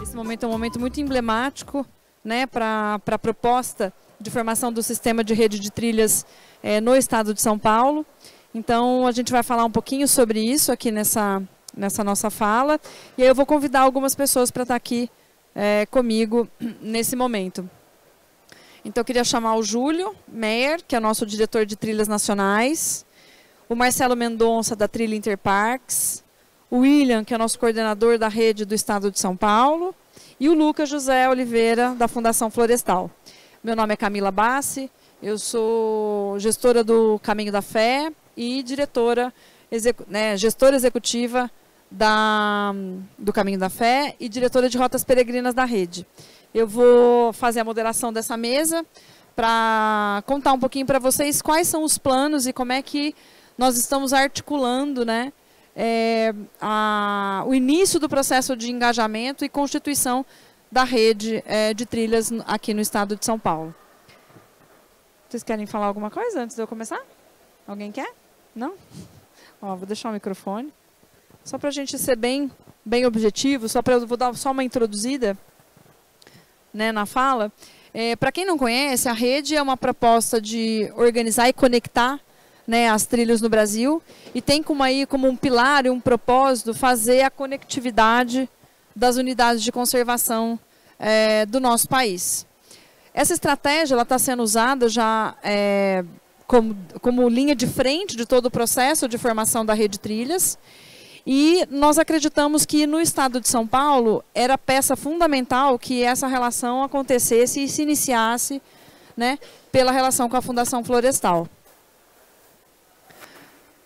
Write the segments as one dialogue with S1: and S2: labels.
S1: Esse momento é um momento muito emblemático, né, para a proposta de formação do sistema de rede de trilhas no estado de São Paulo. Então, a gente vai falar um pouquinho sobre isso aqui nessa nossa fala. E aí eu vou convidar algumas pessoas para estar aqui comigo nesse momento. Então, eu queria chamar o Júlio Meyer, que é nosso diretor de trilhas nacionais, o Marcelo Mendonça, da Trilha Interparks, o William, que é nosso coordenador da rede do estado de São Paulo, e o Lucas José Oliveira, da Fundação Florestal. Meu nome é Camila Bassi, eu sou gestora do Caminho da Fé e gestora executiva do Caminho da Fé e diretora de Rotas Peregrinas da rede. Eu vou fazer a moderação dessa mesa para contar um pouquinho para vocês quais são os planos e como é que nós estamos articulando, né, o início do processo de engajamento e constituição da rede de trilhas aqui no estado de São Paulo. Vocês querem falar alguma coisa antes de eu começar? Alguém quer? Não? Ó, vou deixar o microfone. Só para a gente ser bem objetivo, eu vou dar só uma introduzida, né, na fala. Para quem não conhece, a rede é uma proposta de organizar e conectar, né, as trilhas no Brasil e tem como um pilar e um propósito fazer a conectividade das unidades de conservação do nosso país. Essa estratégia está sendo usada já como linha de frente de todo o processo de formação da rede trilhas. E nós acreditamos que no estado de São Paulo era peça fundamental que essa relação acontecesse e se iniciasse, né, pela relação com a Fundação Florestal.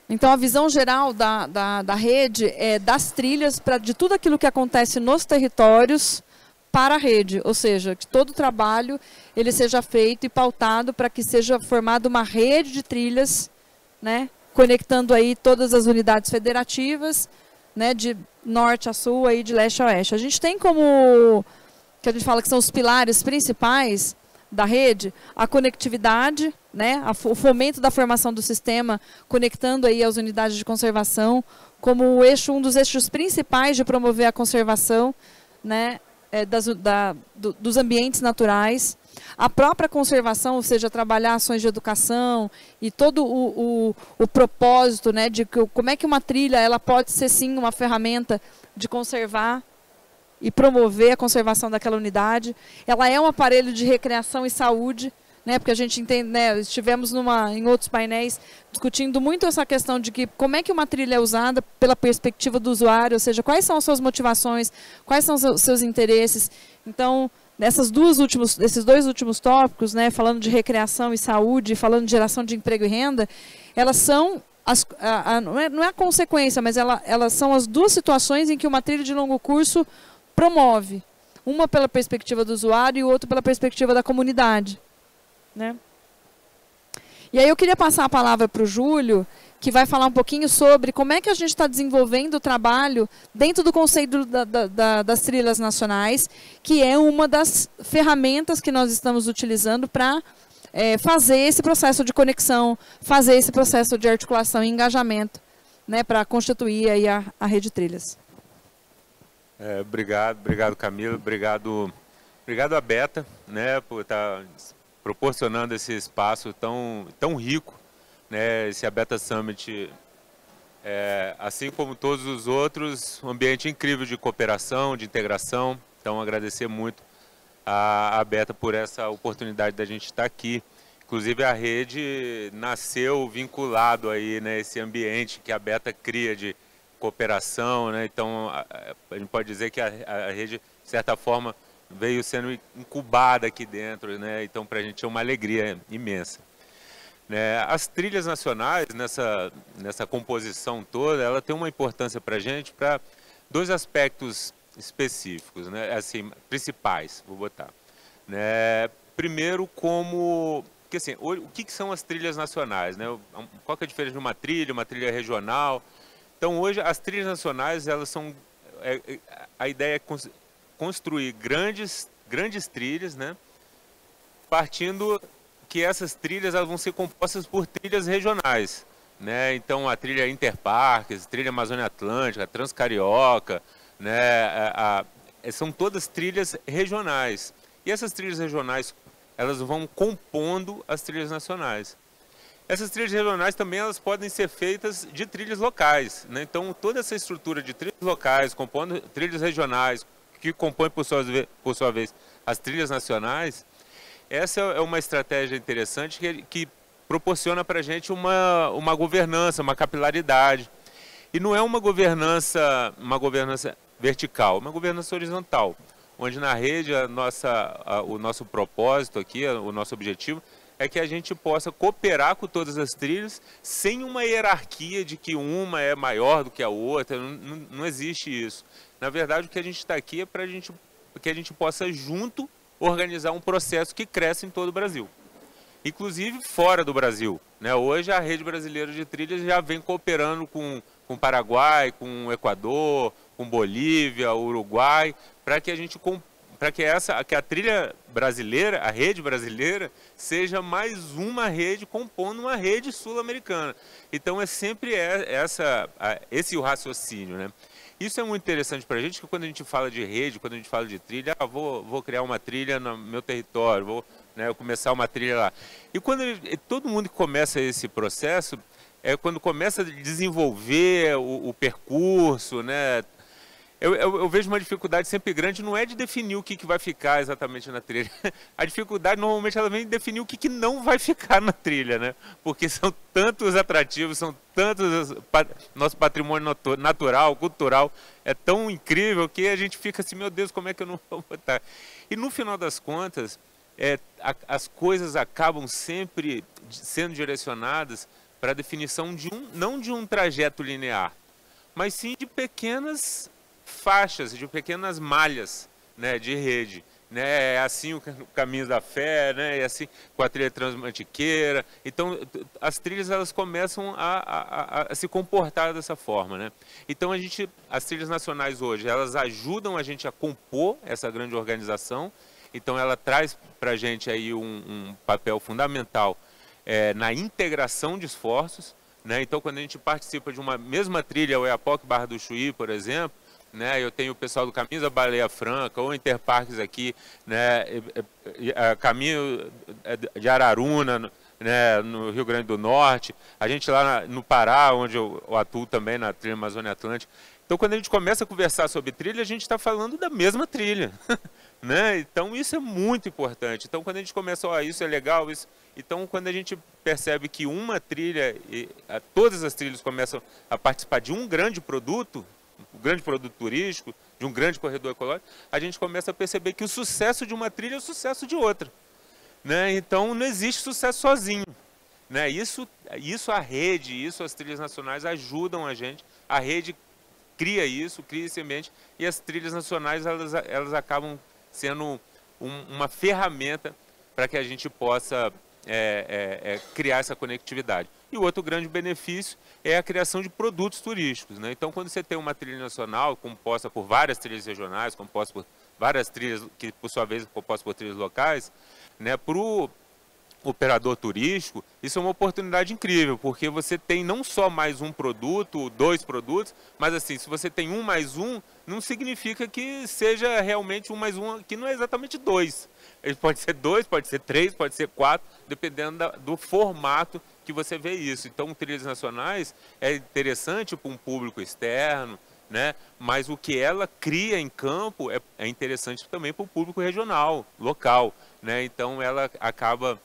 S1: Então, a visão geral da rede é das trilhas, de tudo aquilo que acontece nos territórios para a rede, ou seja, que todo o trabalho ele seja feito e pautado para que seja formada uma rede de trilhas, né, conectando aí todas as unidades federativas, né, de norte a sul, aí de leste a oeste. A gente tem como, que a gente fala que são os pilares principais da rede, a conectividade, né, o fomento da formação do sistema, conectando aí as unidades de conservação, como um dos eixos principais de promover a conservação, né, dos ambientes naturais. A própria conservação, ou seja, trabalhar ações de educação e todo o propósito, né, de como é que uma trilha ela pode ser sim uma ferramenta de conservar e promover a conservação daquela unidade. Ela é um aparelho de recreação e saúde, né, porque a gente entende, né, estivemos em outros painéis discutindo muito essa questão de que como é que uma trilha é usada pela perspectiva do usuário, ou seja, quais são as suas motivações, quais são os seus interesses. Então, esses dois últimos tópicos, né, falando de recreação e saúde, falando de geração de emprego e renda, elas são, não é a consequência, mas elas são as duas situações em que uma trilha de longo curso promove. Uma pela perspectiva do usuário e o outro pela perspectiva da comunidade, né? E aí eu queria passar a palavra para o Júlio, que vai falar um pouquinho sobre como é que a gente está desenvolvendo o trabalho dentro do conceito das trilhas nacionais, que é uma das ferramentas que nós estamos utilizando para fazer esse processo de conexão, fazer esse processo de articulação e engajamento, né, para constituir aí a rede trilhas.
S2: Obrigado Camila, obrigado a Beta, né, por estar proporcionando esse espaço tão rico, né, esse Beta Summit, assim como todos os outros, um ambiente incrível de cooperação, de integração. Então, agradecer muito a Beta por essa oportunidade da gente estar aqui. Inclusive, a rede nasceu vinculado aí, né, esse ambiente que a Beta cria de cooperação, né? Então, a gente pode dizer que a rede, de certa forma, veio sendo incubada aqui dentro, né? Então, para a gente é uma alegria imensa. As trilhas nacionais, nessa composição toda, ela tem uma importância para a gente para dois aspectos específicos, né? Assim, principais, vou botar. Primeiro, porque, assim, o que são as trilhas nacionais, né? Qual que é a diferença de uma trilha regional? Então, hoje, as trilhas nacionais, elas são... a ideia é construir grandes trilhas, né? Partindo que essas trilhas elas vão ser compostas por trilhas regionais, né? Então, a trilha Interparks, trilha Amazônia Atlântica, Transcarioca, né? são todas trilhas regionais. E essas trilhas regionais, elas vão compondo as trilhas nacionais. Essas trilhas regionais também elas podem ser feitas de trilhas locais, né? Então, toda essa estrutura de trilhas locais, compondo trilhas regionais, que compõem, por sua vez, as trilhas nacionais, essa é uma estratégia interessante que proporciona para a gente uma governança, uma capilaridade. E não é uma governança vertical, é uma governança horizontal, onde na rede o nosso propósito aqui, o nosso objetivo, é que a gente possa cooperar com todas as trilhas sem uma hierarquia de que uma é maior do que a outra, não existe isso. Na verdade, o que a gente está aqui é para que a gente possa junto organizar um processo que cresce em todo o Brasil, inclusive fora do Brasil, né? Hoje a Rede Brasileira de Trilhas já vem cooperando com o Paraguai, com o Equador, com Bolívia, Uruguai, para que a trilha brasileira, a rede brasileira, seja mais uma rede compondo uma rede sul-americana. Então é sempre esse o raciocínio, né? Isso é muito interessante para a gente, que quando a gente fala de rede, quando a gente fala de trilha, vou criar uma trilha no meu território, vou, né, começar uma trilha lá. E quando todo mundo que começa esse processo, quando começa a desenvolver o percurso, né? Eu vejo uma dificuldade sempre grande, não é de definir o que vai ficar exatamente na trilha. A dificuldade normalmente ela vem de definir o que não vai ficar na trilha, né? Porque são tantos atrativos, são tantos... Nosso patrimônio natural, cultural, é tão incrível que a gente fica assim, meu Deus, como é que eu não vou botar? E no final das contas, as coisas acabam sempre sendo direcionadas para a definição não de um trajeto linear, mas sim de pequenas faixas, de pequenas malhas, né, de rede, né? É assim o Caminho da Fé, né? É assim com a trilha transmantiqueira. Então as trilhas elas começam a se comportar dessa forma, né? Então as trilhas nacionais hoje elas ajudam a gente a compor essa grande organização. Então ela traz para a gente aí um papel fundamental na integração de esforços, né? Então quando a gente participa de uma mesma trilha, o Oiapoque Barra do Chuí, por exemplo, né, eu tenho o pessoal do Caminho da Baleia Franca, ou Interparques aqui, né, Caminho de Araruna, né, no Rio Grande do Norte, a gente lá no Pará, onde eu atuo também na trilha Amazônia Atlântica. Então, quando a gente começa a conversar sobre trilha, a gente está falando da mesma trilha, né? Então, isso é muito importante. Então, quando a gente começa, isso é legal, isso... Então, quando a gente percebe que uma trilha, todas as trilhas começam a participar de um grande produto turístico, de um grande corredor ecológico, a gente começa a perceber que o sucesso de uma trilha é o sucesso de outra, né? Então não existe sucesso sozinho, né? Isso a rede, isso as trilhas nacionais ajudam a gente, a rede cria esse ambiente, e as trilhas nacionais elas acabam sendo uma ferramenta para que a gente possa criar essa conectividade. E o outro grande benefício é a criação de produtos turísticos, né? Então, quando você tem uma trilha nacional composta por várias trilhas regionais, composta por várias trilhas, que por sua vez composta por trilhas locais, né, para o operador turístico, isso é uma oportunidade incrível, porque você tem não só mais um produto, 2 produtos, mas assim, se você tem 1 mais 1, não significa que seja realmente 1 mais 1, que não é exatamente 2. Ele pode ser 2, pode ser 3, pode ser 4, dependendo do formato que você vê isso. Então, trilhas nacionais é interessante para um público externo, né? Mas o que ela cria em campo é interessante também para o público regional, local, né? Então, ela acaba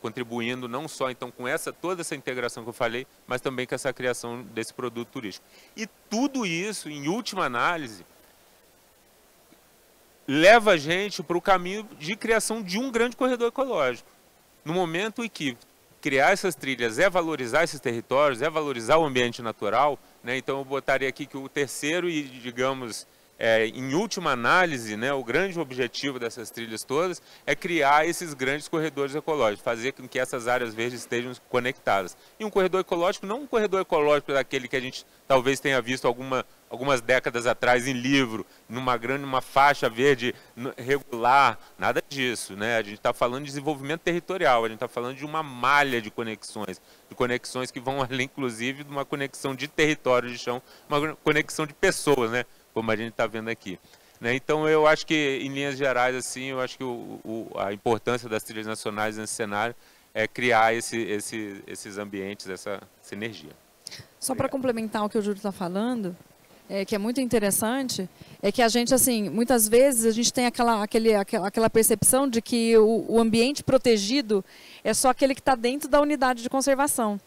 S2: contribuindo não só então com toda essa integração que eu falei, mas também com essa criação desse produto turístico. E tudo isso, em última análise, leva a gente para o caminho de criação de um grande corredor ecológico. No momento em que criar essas trilhas é valorizar esses territórios, é valorizar o ambiente natural, né? Então eu botaria aqui que o terceiro e, digamos, em última análise, né, o grande objetivo dessas trilhas todas é criar esses grandes corredores ecológicos, fazer com que essas áreas verdes estejam conectadas. E um corredor ecológico, não um corredor ecológico daquele que a gente talvez tenha visto algumas décadas atrás em livro, numa faixa verde regular, nada disso, né? A gente está falando de desenvolvimento territorial, a gente está falando de uma malha de conexões que vão além, inclusive, de uma conexão de território de chão, uma conexão de pessoas, né? Como a gente está vendo aqui. né? Então eu acho que, em linhas gerais, assim, eu acho que a importância das trilhas nacionais nesse cenário é criar esses ambientes, essa sinergia.
S1: Só para complementar o que o Júlio está falando, que é muito interessante, é que a gente, assim, muitas vezes a gente tem aquela percepção de que o ambiente protegido é só aquele que está dentro da unidade de conservação.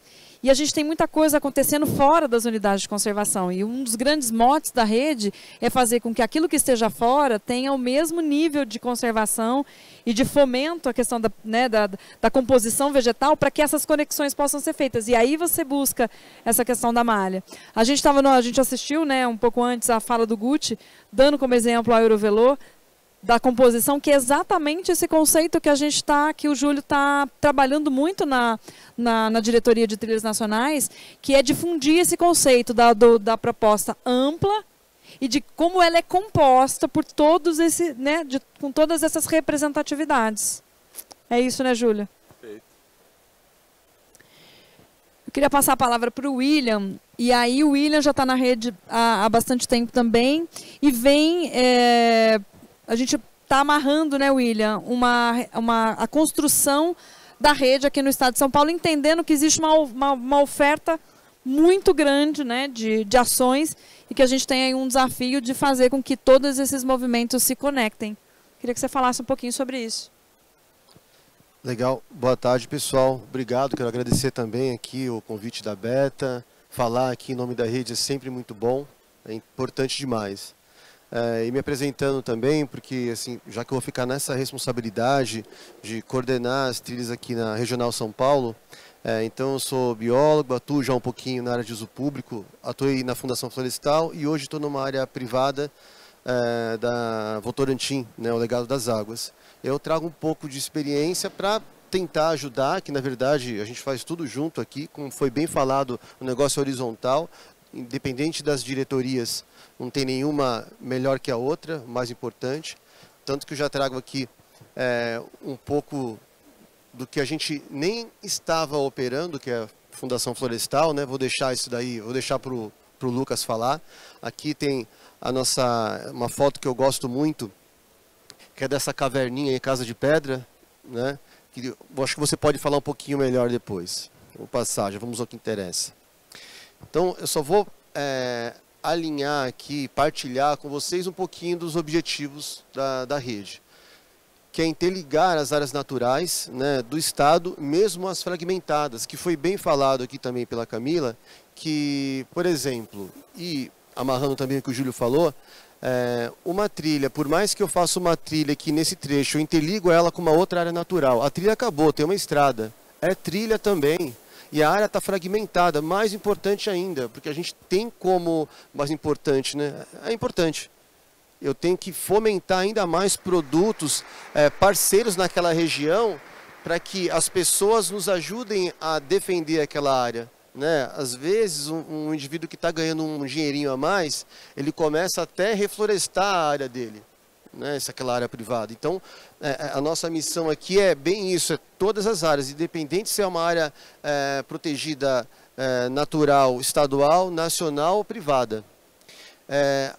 S1: E a gente tem muita coisa acontecendo fora das unidades de conservação. E um dos grandes motes da rede é fazer com que aquilo que esteja fora tenha o mesmo nível de conservação e de fomento à questão da composição vegetal para que essas conexões possam ser feitas. E aí você busca essa questão da malha. A gente assistiu, né, um pouco antes a fala do Guti, dando como exemplo a Eurovelô, da composição, que é exatamente esse conceito que que o Júlio está trabalhando muito na diretoria de trilhas nacionais, que é difundir esse conceito da proposta ampla e de como ela é composta por com todas essas representatividades. É isso, né, Júlio?
S2: Perfeito.
S1: Eu queria passar a palavra para o William, e aí o William já está na rede há bastante tempo também, e vem... a gente está amarrando, né, William, a construção da rede aqui no estado de São Paulo, entendendo que existe uma oferta muito grande, né, de ações e que a gente tem aí um desafio de fazer com que todos esses movimentos se conectem. Queria que você falasse um pouquinho sobre isso.
S3: Legal. Boa tarde, pessoal. Obrigado. Quero agradecer também aqui o convite da Beta. Falar aqui em nome da rede é sempre muito bom, é importante demais. E me apresentando também, porque assim, já que eu vou ficar nessa responsabilidade de coordenar as trilhas aqui na Regional São Paulo, então eu sou biólogo, atuo já um pouquinho na área de uso público, atuei na Fundação Florestal e hoje estou numa área privada da Votorantim, né, o Legado das Águas. Eu trago um pouco de experiência para tentar ajudar, que na verdade a gente faz tudo junto aqui, como foi bem falado, o negócio horizontal, independente das diretorias, não tem nenhuma melhor que a outra, mais importante. Tanto que eu já trago aqui um pouco do que a gente nem estava operando, que é a Fundação Florestal, né? Vou deixar isso daí, vou deixar para o Lucas falar. Aqui tem uma foto que eu gosto muito, que é dessa caverninha em Casa de Pedra, né? Que eu acho que você pode falar um pouquinho melhor depois. Vou passar, já vamos ao que interessa. Então, eu só vou alinhar aqui, partilhar com vocês um pouquinho dos objetivos da rede, que é interligar as áreas naturais, né, do Estado, mesmo as fragmentadas, que foi bem falado aqui também pela Camila, que, por exemplo, e amarrando também o que o Júlio falou, uma trilha, por mais que eu faça uma trilha aqui nesse trecho, eu interligo ela com uma outra área natural, a trilha acabou, tem uma estrada, é trilha também. E a área está fragmentada, mais importante ainda, porque a gente tem como, mais importante, né? É importante. Eu tenho que fomentar ainda mais produtos parceiros naquela região para que as pessoas nos ajudem a defender aquela área, né? Às vezes, um indivíduo que está ganhando um dinheirinho a mais, ele começa até a reflorestar a área dele, né? Essa é aquela área privada. Então, a nossa missão aqui é bem isso, é todas as áreas, independente se é uma área protegida natural, estadual, nacional ou privada.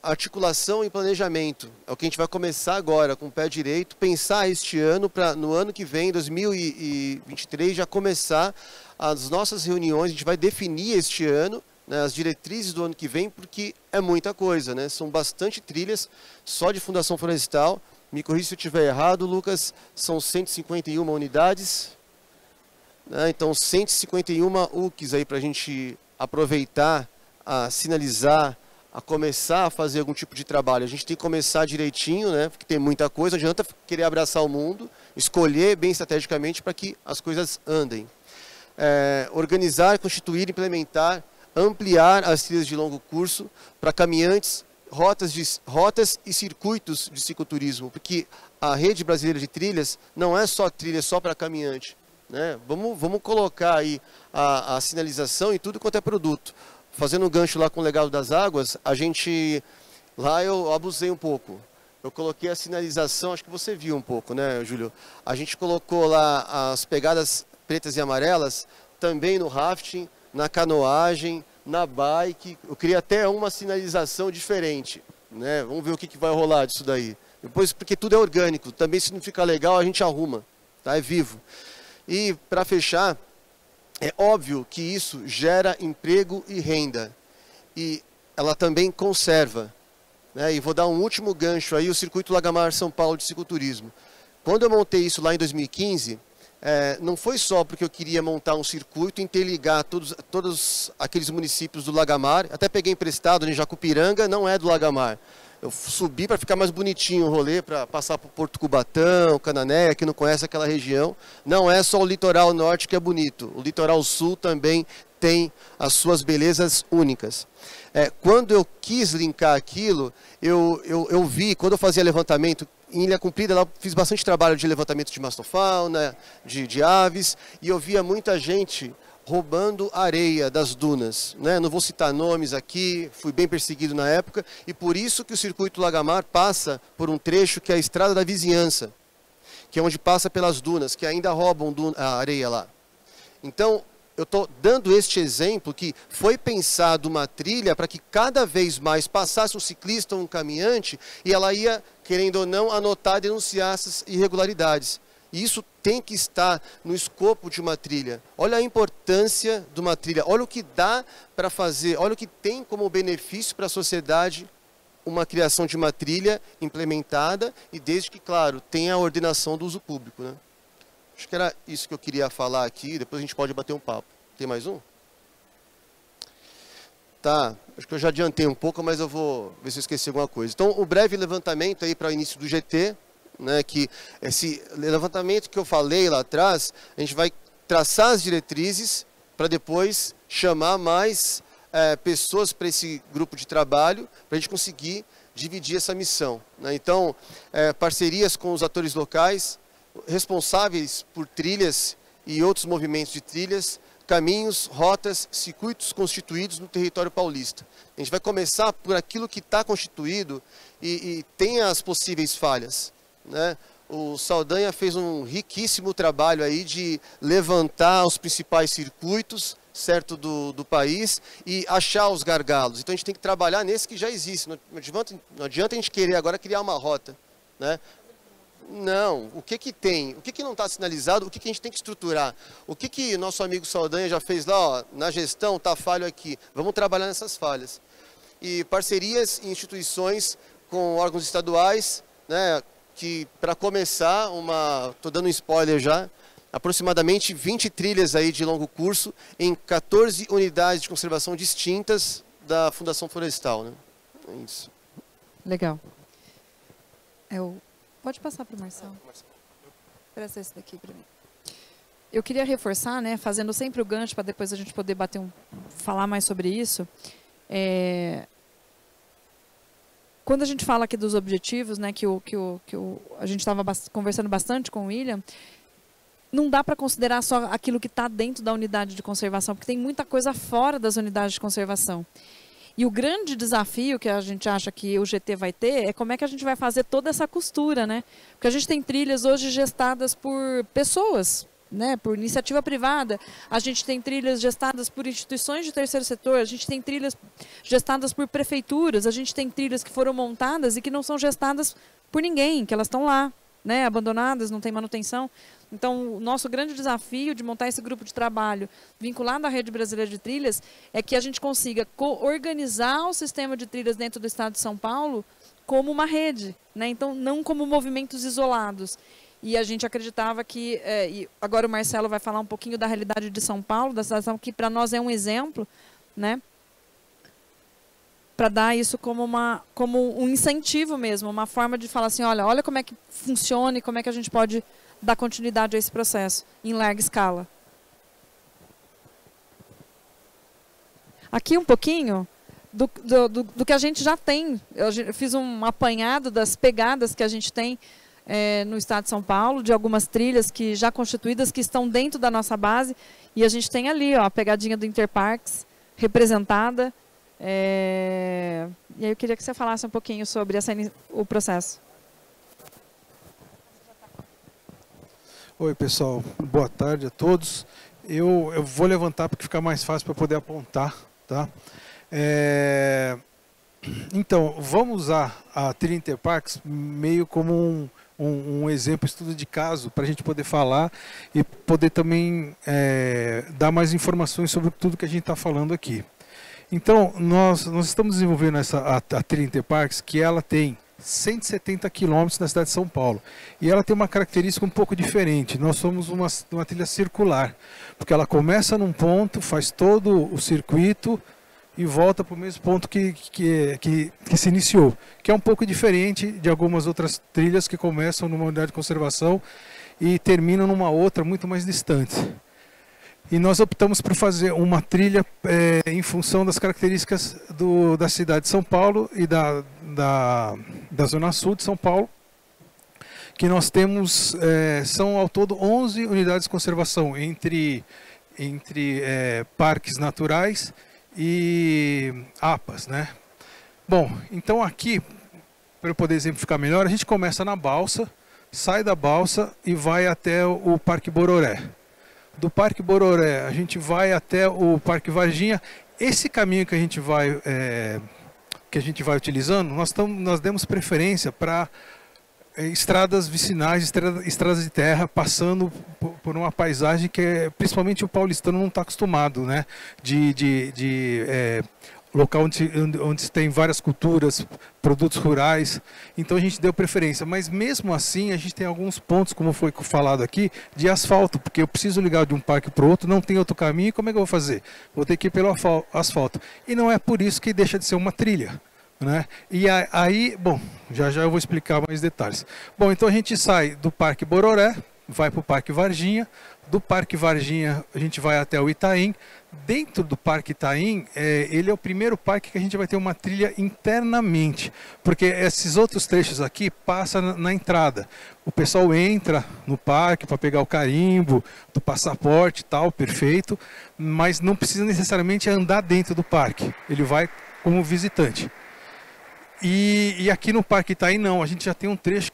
S3: Articulação e planejamento, é o que a gente vai começar agora com o pé direito, pensar este ano, para no ano que vem, 2023, já começar as nossas reuniões, a gente vai definir este ano, né, as diretrizes do ano que vem, porque é muita coisa, né? São bastante trilhas, só de Fundação Florestal. Me corrija se eu estiver errado, Lucas, são 151 unidades, né? Então 151 UCs aí para a gente aproveitar, a sinalizar, a começar a fazer algum tipo de trabalho. A gente tem que começar direitinho, né? Porque tem muita coisa, não adianta querer abraçar o mundo, escolher bem estrategicamente para que as coisas andem. Organizar, constituir, implementar, ampliar as trilhas de longo curso para caminhantes, rotas e circuitos de cicloturismo, porque a rede brasileira de trilhas não é só trilha só para caminhante, né? Vamos colocar aí a sinalização e tudo quanto é produto. Fazendo um gancho lá com o Legado das Águas, lá eu abusei um pouco. Eu coloquei a sinalização, acho que você viu um pouco, né, Júlio? A gente colocou lá as pegadas pretas e amarelas, também no rafting, na canoagem, na bike. Eu queria até uma sinalização diferente, né? Vamos ver o que vai rolar disso daí. Depois, porque tudo é orgânico, também se não ficar legal a gente arruma, tá? É vivo. E para fechar, é óbvio que isso gera emprego e renda. E ela também conserva, né? E vou dar um último gancho aí, o Circuito Lagamar São Paulo de Cicloturismo. Quando eu montei isso lá em 2015, não foi só porque eu queria montar um circuito e interligar todos aqueles municípios do Lagamar, até peguei emprestado em Jacupiranga, não é do Lagamar. Eu subi para ficar mais bonitinho o rolê, para passar por Porto Cubatão, Cananéia, que não conhece aquela região. Não é só o litoral norte que é bonito, o litoral sul também tem as suas belezas únicas. Quando eu quis linkar aquilo, eu vi, quando eu fazia levantamento, em Ilha Comprida, lá eu fiz bastante trabalho de levantamento de mastofauna, de aves, e eu via muita gente roubando areia das dunas, né? Não vou citar nomes aqui, fui bem perseguido na época, e por isso que o Circuito Lagamar passa por um trecho que é a Estrada da Vizinhança, que é onde passa pelas dunas, que ainda roubam a areia lá. Então, eu estou dando este exemplo que foi pensado uma trilha para que cada vez mais passasse um ciclista ou um caminhante e ela ia, querendo ou não, anotar e denunciar essas irregularidades. E isso tem que estar no escopo de uma trilha. Olha a importância de uma trilha, olha o que dá para fazer, olha o que tem como benefício para a sociedade uma criação de uma trilha implementada e desde que, claro, tenha a ordenação do uso público, né? Acho que era isso que eu queria falar aqui, depois a gente pode bater um papo. Tem mais um? Tá, acho que eu já adiantei um pouco, mas eu vou ver se eu esqueci alguma coisa. Então, o breve levantamento aí para o início do GT, né, que esse levantamento que eu falei lá atrás, a gente vai traçar as diretrizes para depois chamar mais pessoas para esse grupo de trabalho, para a gente conseguir dividir essa missão, né? Então, parcerias com os atores locais, responsáveis por trilhas e outros movimentos de trilhas, caminhos, rotas, circuitos constituídos no território paulista. A gente vai começar por aquilo que está constituído e tem as possíveis falhas, né? O Saldanha fez um riquíssimo trabalho aí de levantar os principais circuitos, certo, do país e achar os gargalos. Então a gente tem que trabalhar nesse que já existe. Não adianta a gente querer agora criar uma rota, né? Não, o que tem? O que não está sinalizado? O que a gente tem que estruturar? O que nosso amigo Saldanha já fez lá, ó, na gestão, está falho aqui. Vamos trabalhar nessas falhas. E parcerias e instituições com órgãos estaduais, né, que para começar, estou dando um spoiler já, aproximadamente 20 trilhas aí de longo curso em 14 unidades de conservação distintas da Fundação Florestal, né? É isso.
S1: Legal. Pode passar para o Marcelo. Presta esse daqui para mim. Eu queria reforçar, né, fazendo sempre o gancho para depois a gente poder falar mais sobre isso. Quando a gente fala aqui dos objetivos, né, a gente estava conversando bastante com o William, não dá para considerar só aquilo que está dentro da unidade de conservação, porque tem muita coisa fora das unidades de conservação. E o grande desafio que a gente acha que o GT vai ter é como é que a gente vai fazer toda essa costura, né? Porque a gente tem trilhas hoje gestadas por pessoas, né? Por iniciativa privada. A gente tem trilhas gestadas por instituições de terceiro setor, a gente tem trilhas gestadas por prefeituras, a gente tem trilhas que foram montadas e que não são gestadas por ninguém, que elas estão lá, né? Abandonadas, não tem manutenção. Então, o nosso grande desafio de montar esse grupo de trabalho vinculado à Rede Brasileira de Trilhas é que a gente consiga organizar o sistema de trilhas dentro do estado de São Paulo como uma rede, né? Então, não como movimentos isolados. E a gente acreditava que, e agora o Marcelo vai falar um pouquinho da realidade de São Paulo, da situação que para nós é um exemplo, né? Para dar isso como um incentivo mesmo, uma forma de falar assim, olha como é que funciona e como é que a gente pode dar continuidade a esse processo em larga escala. Aqui um pouquinho do que a gente já tem. Eu fiz um apanhado das pegadas que a gente tem no estado de São Paulo, de algumas trilhas que já constituídas, que estão dentro da nossa base. E a gente tem ali ó, a pegadinha do Interparks representada. E aí eu queria que você falasse um pouquinho sobre o processo.
S4: Oi, pessoal. Boa tarde a todos. Eu vou levantar porque fica mais fácil para poder apontar, tá? Então, vamos usar a trilha Interparks meio como um exemplo, estudo de caso, para a gente poder falar e poder também dar mais informações sobre tudo que a gente está falando aqui. Então, nós estamos desenvolvendo a trilha Interparks, que ela tem 170 quilômetros na cidade de São Paulo. E ela tem uma característica um pouco diferente. Nós somos uma trilha circular, porque ela começa num ponto, faz todo o circuito e volta para o mesmo ponto que se iniciou, que é um pouco diferente de algumas outras trilhas que começam numa unidade de conservação e terminam numa outra muito mais distante. E nós optamos por fazer uma trilha em função das características da cidade de São Paulo e da Zona Sul de São Paulo, que nós temos, são ao todo 11 unidades de conservação, entre parques naturais e APAs, né? Bom, então aqui, para eu poder exemplificar melhor, a gente começa na balsa, sai da balsa e vai até o Parque Bororé. Do Parque Bororé a gente vai até o Parque Varginha. Esse caminho que a gente vai utilizando, nós demos preferência para estradas vicinais, estradas de terra, passando por uma paisagem que principalmente o paulistano não está acostumado, né? Local onde tem várias culturas, produtos rurais, então a gente deu preferência. Mas mesmo assim a gente tem alguns pontos, como foi falado aqui, de asfalto, porque eu preciso ligar de um parque para o outro, não tem outro caminho, como é que eu vou fazer? Vou ter que ir pelo asfalto. E não é por isso que deixa de ser uma trilha, né? E aí, bom, já eu vou explicar mais detalhes. Bom, então a gente sai do Parque Bororé, vai para o Parque Varginha. Do Parque Varginha a gente vai até o Itaim. Dentro do Parque Itaim, ele é o primeiro parque que a gente vai ter uma trilha internamente, porque esses outros trechos aqui passam na entrada. O pessoal entra no parque para pegar o carimbo do passaporte e tal, perfeito, mas não precisa necessariamente andar dentro do parque, ele vai como visitante. E aqui no Parque Itaim não, a gente já tem um trecho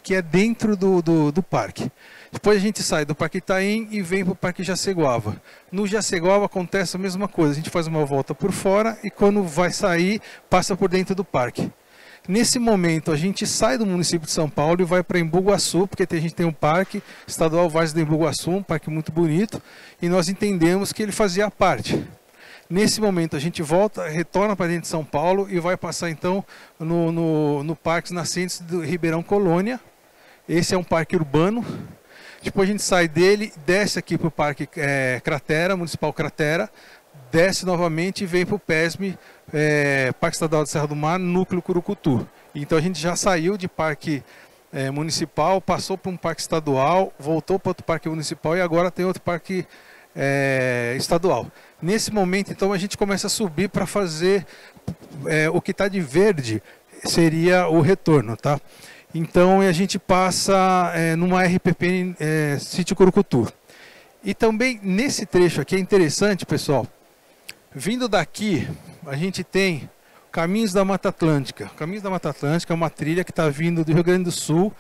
S4: que é dentro do parque. Depois a gente sai do Parque Itaim e vem para o Parque Jaceguava. No Jaceguava acontece a mesma coisa, a gente faz uma volta por fora e quando vai sair, passa por dentro do parque. Nesse momento a gente sai do município de São Paulo e vai para Embu-Guaçu, porque a gente tem um parque estadual Vargem do Embu-Guaçu, um parque muito bonito, e nós entendemos que ele fazia parte. Nesse momento a gente retorna para dentro de São Paulo e vai passar então no Parque Nascentes do Ribeirão Colônia. Esse é um parque urbano. Depois a gente sai dele, desce aqui para o Parque Cratera, Municipal Cratera, desce novamente e vem para o PESM, Parque Estadual de Serra do Mar, Núcleo Curucutu. Então a gente já saiu de parque municipal, passou para um parque estadual, voltou para outro parque municipal e agora tem outro parque estadual. Nesse momento, então, a gente começa a subir para fazer o que está de verde, seria o retorno, tá? Então, a gente passa numa RPP Sítio Curucutu. E também, nesse trecho aqui, é interessante, pessoal, vindo daqui, a gente tem Caminhos da Mata Atlântica. Caminhos da Mata Atlântica é uma trilha que está vindo do Rio Grande do Sul,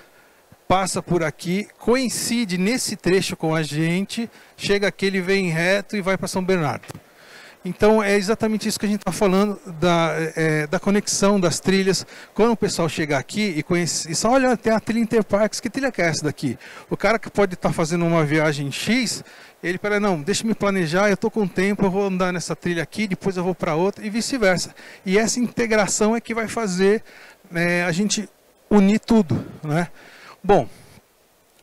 S4: passa por aqui, coincide nesse trecho com a gente, chega aqui, ele vem reto e vai para São Bernardo. Então é exatamente isso que a gente está falando, da conexão das trilhas. Quando o pessoal chegar aqui e conhece, e só olha, tem a trilha Interparks, que trilha que é essa daqui? O cara que pode estar fazendo uma viagem X, ele fala, não, deixa eu me planejar, eu estou com tempo, eu vou andar nessa trilha aqui, depois eu vou para outra e vice-versa. E essa integração é que vai fazer a gente unir tudo, né? Bom,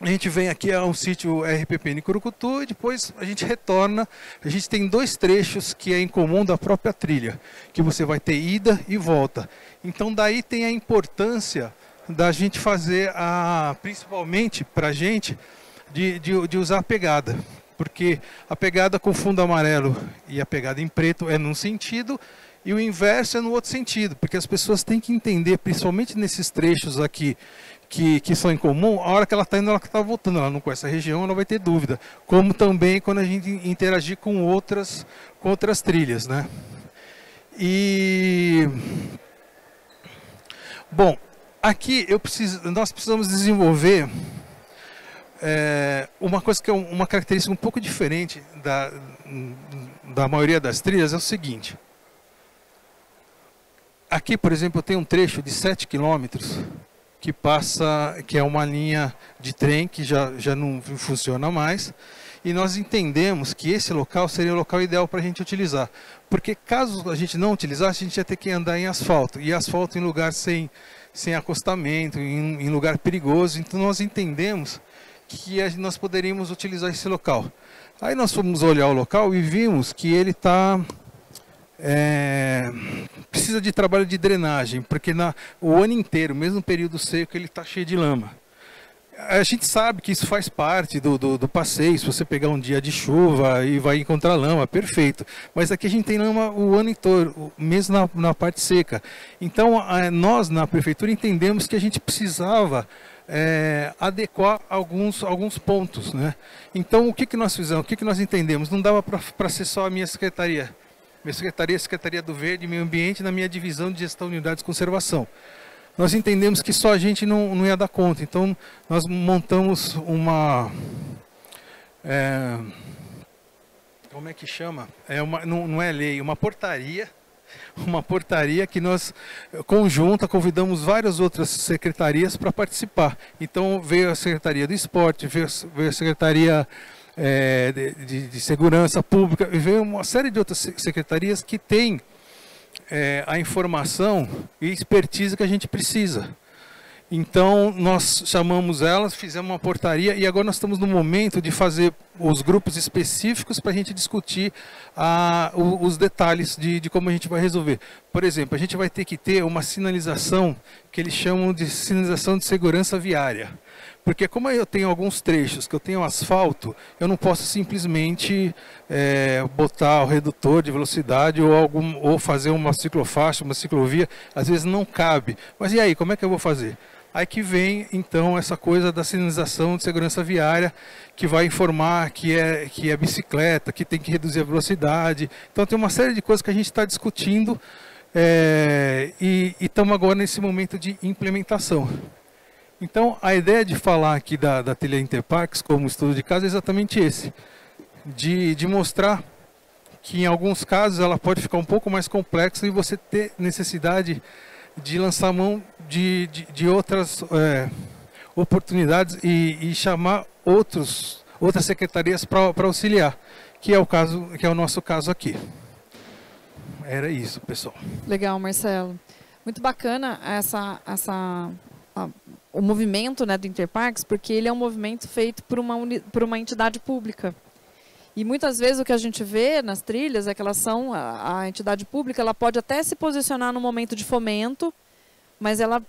S4: a gente vem aqui a um sítio RPP em Curucutu e depois a gente retorna. A gente tem dois trechos que é em comum da própria trilha, que você vai ter ida e volta. Então daí tem a importância da gente fazer, principalmente para a gente, de usar a pegada. Porque a pegada com fundo amarelo e a pegada em preto é num sentido e o inverso é no outro sentido. Porque as pessoas têm que entender, principalmente nesses trechos aqui, que são em comum, a hora que ela está indo, ela está voltando, ela não conhece a região, ela não vai ter dúvida. Como também quando a gente interagir com outras trilhas, né? E bom, aqui nós precisamos desenvolver uma coisa que é uma característica um pouco diferente da maioria das trilhas, é o seguinte. aqui, por exemplo, eu tenho um trecho de 7 quilômetros que passa, que é uma linha de trem que já não funciona mais. E nós entendemos que esse local seria o local ideal para a gente utilizar. Porque caso a gente não utilizasse, a gente ia ter que andar em asfalto. E asfalto em lugar sem acostamento, em lugar perigoso. Então nós entendemos que nós poderíamos utilizar esse local. Aí nós fomos olhar o local e vimos que ele precisa de trabalho de drenagem, porque o ano inteiro, mesmo no período seco, ele está cheio de lama. A gente sabe que isso faz parte do passeio. Se você pegar um dia de chuva e vai encontrar lama, perfeito. Mas aqui a gente tem lama o ano inteiro, mesmo na parte seca. Então, nós na prefeitura entendemos que a gente precisava adequar alguns pontos, né? Então, o que nós fizemos? O que nós entendemos? Não dava para ser só a minha secretaria. Minha secretaria é a Secretaria do Verde e Meio Ambiente, na minha divisão de gestão de unidades de conservação. Nós entendemos que só a gente não ia dar conta, então nós montamos como é que chama? Não é lei, uma portaria que nós, convidamos várias outras secretarias para participar. Então veio a Secretaria do Esporte, veio a Secretaria de Segurança Pública, e veio uma série de outras secretarias que têm a informação e expertise que a gente precisa. Então nós chamamos elas, fizemos uma portaria e agora nós estamos no momento de fazer os grupos específicos para a gente discutir os detalhes de como a gente vai resolver. Por exemplo, a gente vai ter que ter uma sinalização que eles chamam de sinalização de segurança viária. Porque como eu tenho alguns trechos que eu tenho asfalto, eu não posso simplesmente botar o redutor de velocidade ou fazer uma ciclofaixa, uma ciclovia, às vezes não cabe. Mas e aí, como é que eu vou fazer? Aí que vem, então, essa coisa da sinalização de segurança viária, que vai informar que é bicicleta, que tem que reduzir a velocidade. Então tem uma série de coisas que a gente está discutindo e estamos agora nesse momento de implementação. Então, a ideia de falar aqui da trilha Interparques como estudo de caso é exatamente esse. De mostrar que, em alguns casos, ela pode ficar um pouco mais complexa e você ter necessidade de lançar mão de outras oportunidades e chamar outras secretarias para auxiliar, que é o nosso caso aqui. Era isso, pessoal.
S1: Legal, Marcelo. Muito bacana o movimento, né, do Interparques, porque ele é um movimento feito por uma entidade pública. E muitas vezes o que a gente vê nas trilhas é que a entidade pública, ela pode até se posicionar no momento de fomento, mas ela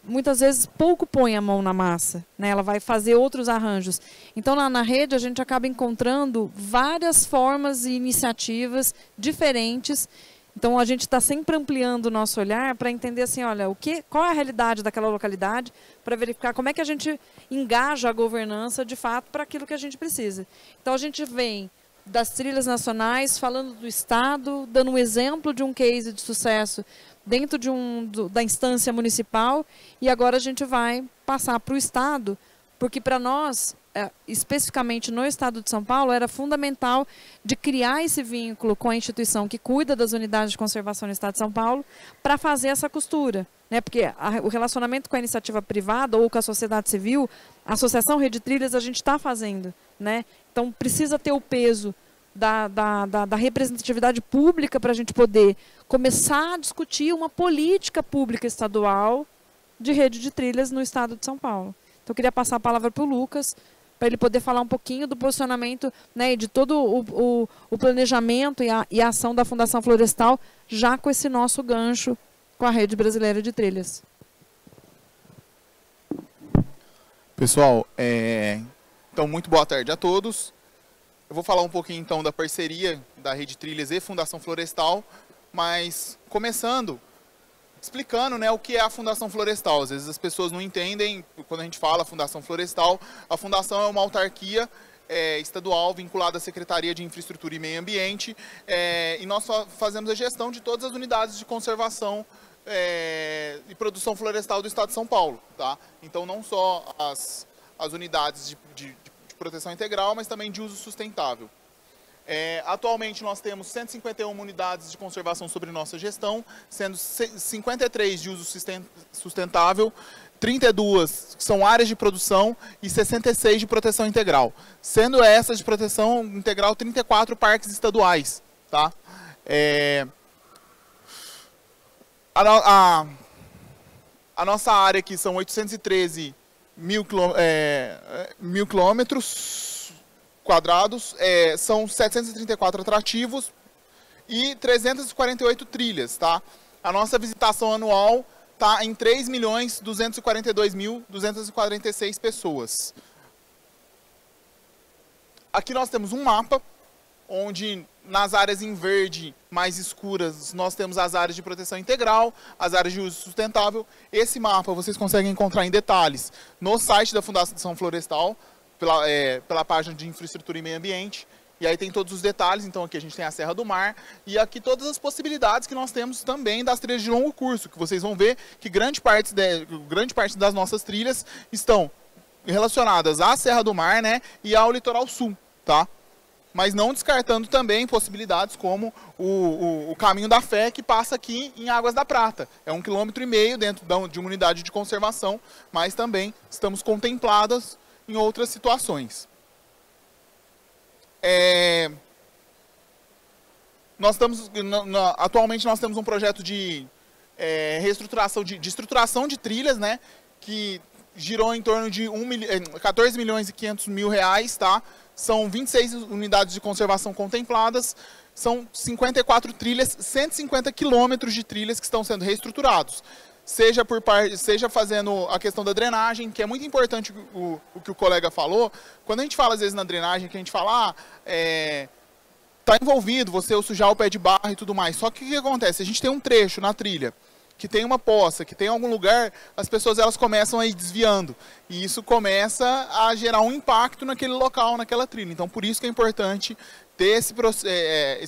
S1: muitas vezes pouco põe a mão na massa, né? Ela vai fazer outros arranjos. Então na rede a gente acaba encontrando várias formas e iniciativas diferentes. Então a gente está sempre ampliando o nosso olhar para entender assim, olha, qual é a realidade daquela localidade, para verificar como é que a gente engaja a governança de fato para aquilo que a gente precisa. Então a gente vem das trilhas nacionais, falando do Estado, dando um exemplo de um case de sucesso dentro da instância municipal, e agora a gente vai passar para o Estado, porque para nós, especificamente no Estado de São Paulo, era fundamental de criar esse vínculo com a instituição que cuida das unidades de conservação no Estado de São Paulo, para fazer essa costura, né? Porque o relacionamento com a iniciativa privada ou com a sociedade civil, a Associação Rede Trilhas, a gente está fazendo, né? Então precisa ter o peso da representatividade pública para a gente poder começar a discutir uma política pública estadual de rede de trilhas no Estado de São Paulo. Então eu queria passar a palavra para o Lucas, para ele poder falar um pouquinho do posicionamento, né, de todo o planejamento e a ação da Fundação Florestal, já com esse nosso gancho com a Rede Brasileira de Trilhas.
S5: Pessoal, então muito boa tarde a todos. Eu vou falar um pouquinho então da parceria da Rede Trilhas e Fundação Florestal, mas começando explicando, né, o que é a Fundação Florestal. Às vezes as pessoas não entendem, quando a gente fala Fundação Florestal, a Fundação é uma autarquia estadual vinculada à Secretaria de Infraestrutura e Meio Ambiente, e nós fazemos a gestão de todas as unidades de conservação e produção florestal do Estado de São Paulo. Tá? Então não só as unidades de proteção integral, mas também de uso sustentável. Atualmente nós temos 151 unidades de conservação sobre nossa gestão, sendo 53 de uso sustentável, 32 são áreas de produção e 66 de proteção integral. Sendo essas de proteção integral 34 parques estaduais. Tá? A nossa área aqui são 813 mil quilômetros quadrados, são 734 atrativos e 348 trilhas. Tá? A nossa visitação anual está em 3.242.246 pessoas. Aqui nós temos um mapa, onde nas áreas em verde mais escuras nós temos as áreas de proteção integral, as áreas de uso sustentável. Esse mapa vocês conseguem encontrar em detalhes no site da Fundação Florestal, pela página de infraestrutura e meio ambiente. E aí tem todos os detalhes. Então aqui a gente tem a Serra do Mar e aqui todas as possibilidades que nós temos também das trilhas de longo curso, que vocês vão ver que grande parte das nossas trilhas estão relacionadas à Serra do Mar, né, e ao litoral sul, tá? Mas não descartando também possibilidades como o Caminho da Fé, que passa aqui em Águas da Prata. É 1,5 km dentro de uma unidade de conservação, mas também estamos contempladas em outras situações. Atualmente nós temos um projeto de reestruturação, de estruturação de trilhas, né, que girou em torno de 14 milhões e 500 mil reais, tá? São 26 unidades de conservação contempladas, são 54 trilhas, 150 quilômetros de trilhas que estão sendo reestruturados. Seja fazendo a questão da drenagem, que é muito importante o que o colega falou. Quando a gente fala, às vezes, na drenagem, que a gente fala, tá envolvido, você sujar o pé de barro e tudo mais. Só que o que acontece? A gente tem um trecho na trilha que tem uma poça, que tem algum lugar, as pessoas elas começam a ir desviando. E isso começa a gerar um impacto naquele local, naquela trilha. Então, por isso que é importante ter esse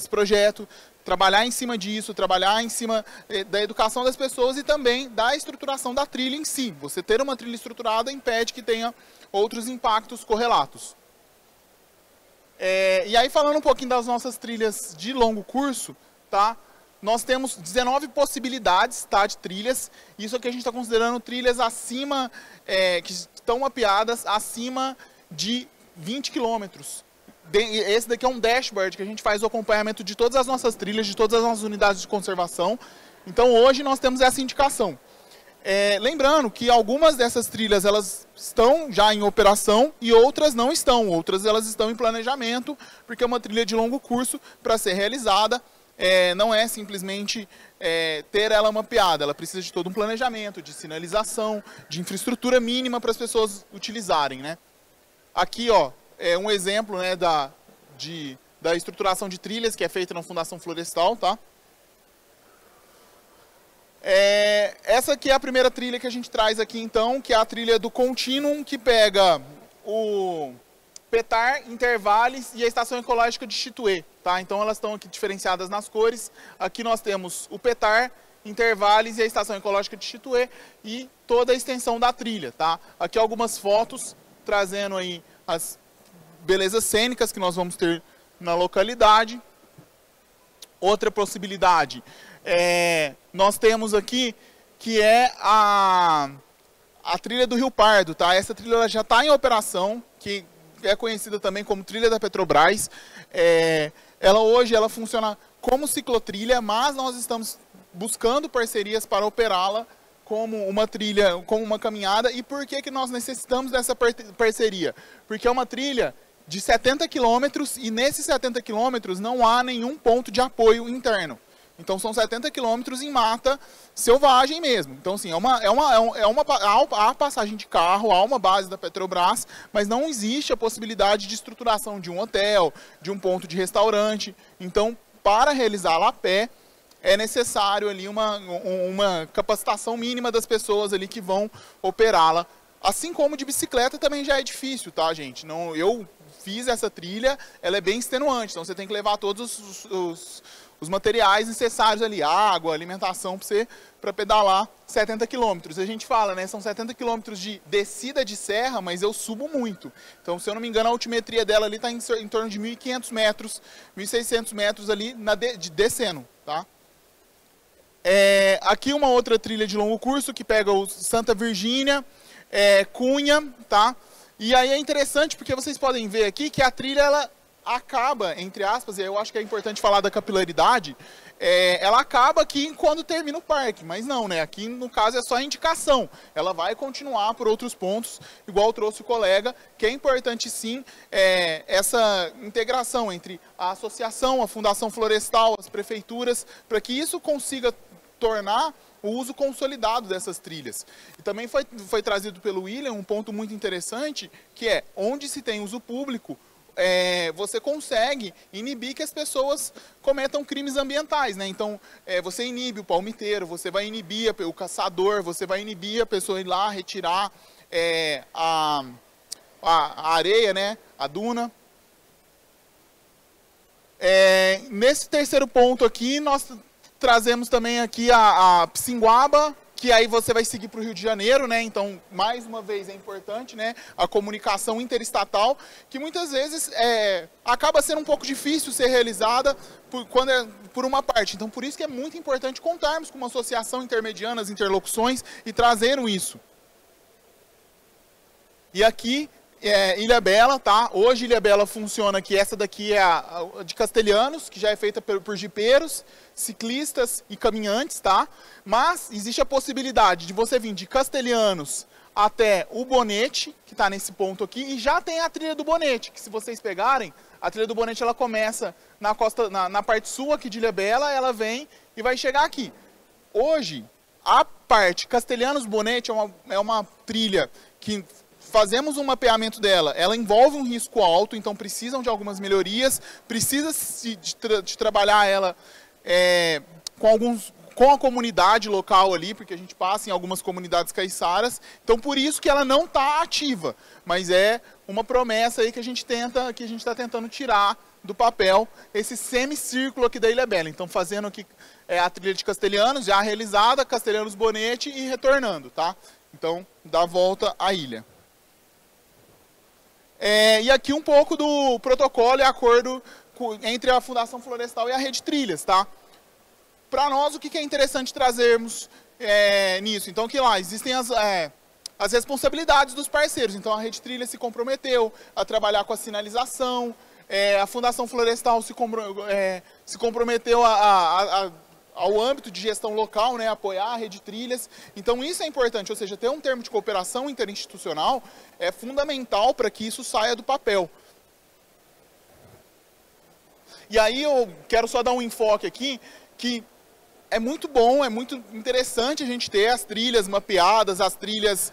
S5: projeto, trabalhar em cima disso, trabalhar em cima da educação das pessoas e também da estruturação da trilha em si. Você ter uma trilha estruturada impede que tenha outros impactos correlatos. E aí, falando um pouquinho das nossas trilhas de longo curso, tá? Nós temos 19 possibilidades, tá, de trilhas. Isso aqui a gente está considerando trilhas acima, que estão mapeadas acima de 20 quilômetros. Esse daqui é um dashboard que a gente faz o acompanhamento de todas as nossas trilhas, de todas as nossas unidades de conservação. Então hoje nós temos essa indicação. Lembrando que algumas dessas trilhas elas estão já em operação e outras não estão. Outras elas estão em planejamento, porque é uma trilha de longo curso para ser realizada. Não é simplesmente ter ela mapeada, ela precisa de todo um planejamento, de sinalização, de infraestrutura mínima para as pessoas utilizarem, né? Aqui, ó, é um exemplo, né, da estruturação de trilhas que é feita na Fundação Florestal, tá? Essa aqui é a primeira trilha que a gente traz aqui, então, que é a trilha do Continuum, que pega o Petar, Intervales e a Estação Ecológica de Chituê, tá? Então elas estão aqui diferenciadas nas cores. Aqui nós temos o Petar, Intervales e a Estação Ecológica de Chituê e toda a extensão da trilha, tá? Aqui algumas fotos trazendo aí as belezas cênicas que nós vamos ter na localidade. Outra possibilidade, nós temos aqui que é a trilha do Rio Pardo, tá? Essa trilha ela já está em operação, que é conhecida também como trilha da Petrobras. Hoje ela funciona como ciclotrilha, mas nós estamos buscando parcerias para operá-la como uma trilha, como uma caminhada. E por que nós necessitamos dessa parceria? Porque é uma trilha de 70 quilômetros e nesses 70 quilômetros não há nenhum ponto de apoio interno. Então são 70 quilômetros em mata selvagem mesmo. Então, assim, há passagem de carro, há uma base da Petrobras, mas não existe a possibilidade de estruturação de um hotel, de um ponto de restaurante. Então, para realizá-la a pé, é necessário ali uma capacitação mínima das pessoas ali que vão operá-la. Assim como de bicicleta também já é difícil, tá, gente? Eu fiz essa trilha, ela é bem extenuante, então você tem que levar todos os os materiais necessários ali, água, alimentação para pedalar 70 quilômetros. A gente fala, né, são 70 quilômetros de descida de serra, mas eu subo muito. Então, se eu não me engano, a altimetria dela ali está em torno de 1.500 metros, 1.600 metros ali descendo, tá? Aqui uma outra trilha de longo curso que pega o Santa Virgínia, Cunha, tá? E aí é interessante porque vocês podem ver aqui que a trilha ela acaba, entre aspas, e eu acho que é importante falar da capilaridade, ela acaba aqui quando termina o parque, mas não, né? Aqui no caso é só a indicação, ela vai continuar por outros pontos, igual trouxe o colega, que é importante sim essa integração entre a associação, a Fundação Florestal, as prefeituras, para que isso consiga tornar o uso consolidado dessas trilhas. E também foi trazido pelo William um ponto muito interessante, que é onde se tem uso público, você consegue inibir que as pessoas cometam crimes ambientais, né? Então, você inibe o palmiteiro, você vai inibir o caçador, você vai inibir a pessoa ir lá retirar a areia, né? A duna. Nesse terceiro ponto aqui, nós trazemos também aqui a Psinguaba, que aí você vai seguir para o Rio de Janeiro, né? Então, mais uma vez, é importante, né? A comunicação interestatal, que muitas vezes acaba sendo um pouco difícil ser realizada por uma parte. Então, por isso que é muito importante contarmos com uma associação intermediando as interlocuções e trazendo isso. E aqui, Ilhabela, tá? Hoje Ilhabela funciona aqui, essa daqui é a de Castelhanos, que já é feita por jipeiros, ciclistas e caminhantes, tá? Mas existe a possibilidade de você vir de Castelhanos até o Bonete, que está nesse ponto aqui, e já tem a trilha do Bonete, que se vocês pegarem, a trilha do Bonete ela começa na parte sul aqui de Ilhabela, ela vem e vai chegar aqui. Hoje, a parte Castelhanos-Bonete é uma trilha que fazemos um mapeamento dela, ela envolve um risco alto, então precisam de algumas melhorias, precisa-se de trabalhar ela com a comunidade local ali, porque a gente passa em algumas comunidades caiçaras, então por isso que ela não está ativa, mas é uma promessa aí que a gente está tentando tirar do papel esse semicírculo aqui da Ilhabela. Então fazendo aqui a trilha de Castelhanos, já realizada, Castelhanos-Bonete e retornando, tá? Então dá a volta à ilha. E aqui um pouco do protocolo e acordo entre a Fundação Florestal e a Rede Trilhas, tá? Para nós, o que é interessante trazermos nisso? Então, que lá existem as responsabilidades dos parceiros. Então, a Rede Trilhas se comprometeu a trabalhar com a sinalização, a Fundação Florestal se comprometeu ao âmbito de gestão local, né, apoiar a Rede Trilhas. Então isso é importante, ou seja, ter um termo de cooperação interinstitucional é fundamental para que isso saia do papel. E aí eu quero só dar um enfoque aqui, que é muito bom, é muito interessante a gente ter as trilhas mapeadas, as trilhas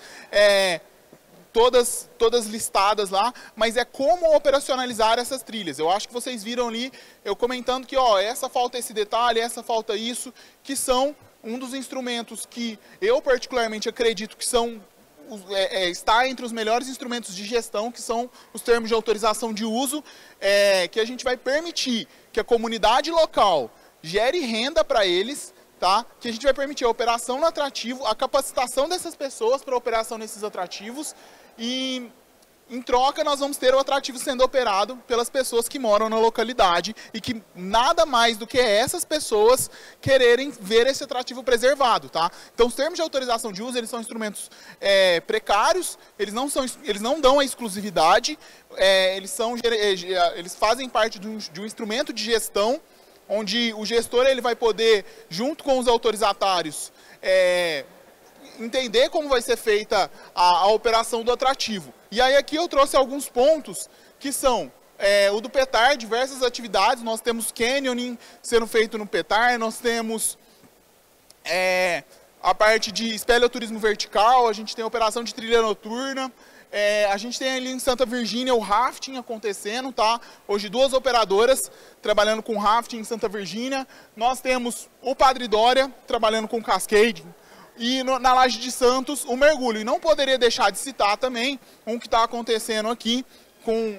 S5: todas listadas lá, mas é como operacionalizar essas trilhas. Eu acho que vocês viram ali, eu comentando que, essa falta esse detalhe, essa falta isso, que são um dos instrumentos que eu particularmente acredito que está entre os melhores instrumentos de gestão, que são os termos de autorização de uso, que a gente vai permitir que a comunidade local gere renda para eles, tá? Que a gente vai permitir a operação no atrativo, a capacitação dessas pessoas para a operação nesses atrativos, e em troca nós vamos ter o atrativo sendo operado pelas pessoas que moram na localidade e que nada mais do que essas pessoas quererem ver esse atrativo preservado, tá? Então os termos de autorização de uso, eles são instrumentos precários, eles não dão a exclusividade, eles fazem parte de um instrumento de gestão, onde o gestor ele vai poder, junto com os autorizatários, entender como vai ser feita a operação do atrativo. E aí aqui eu trouxe alguns pontos que são o do PETAR, diversas atividades. Nós temos canyoning sendo feito no PETAR, nós temos a parte de espeleoturismo vertical, a gente tem a operação de trilha noturna, a gente tem ali em Santa Virgínia o rafting acontecendo, tá? Hoje 2 operadoras trabalhando com rafting em Santa Virgínia. Nós temos o Padre Dória trabalhando com cascade. E na Laje de Santos o mergulho. E não poderia deixar de citar também um que está acontecendo aqui com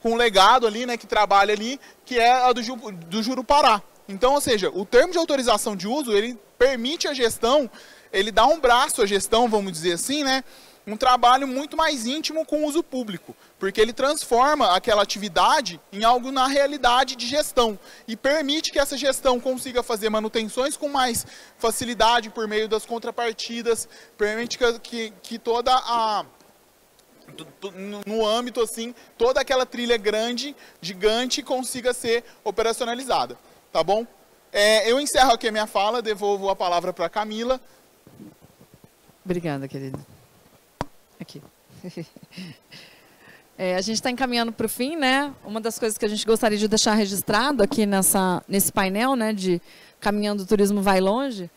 S5: o legado ali, né, que trabalha ali, que é a do Jurupará. Então, ou seja, o termo de autorização de uso, ele permite a gestão, ele dá um braço à gestão, vamos dizer assim, né? Um trabalho muito mais íntimo com o uso público, porque ele transforma aquela atividade em algo na realidade de gestão e permite que essa gestão consiga fazer manutenções com mais facilidade por meio das contrapartidas, permite que toda a... no âmbito assim, toda aquela trilha grande, gigante, consiga ser operacionalizada, tá bom? Eu encerro aqui a minha fala, devolvo a palavra para a Camila.
S1: Obrigada, querido. Aqui. A gente está encaminhando para o fim, né? Uma das coisas que a gente gostaria de deixar registrado aqui nesse painel, né, de Caminhando o Turismo Vai Longe,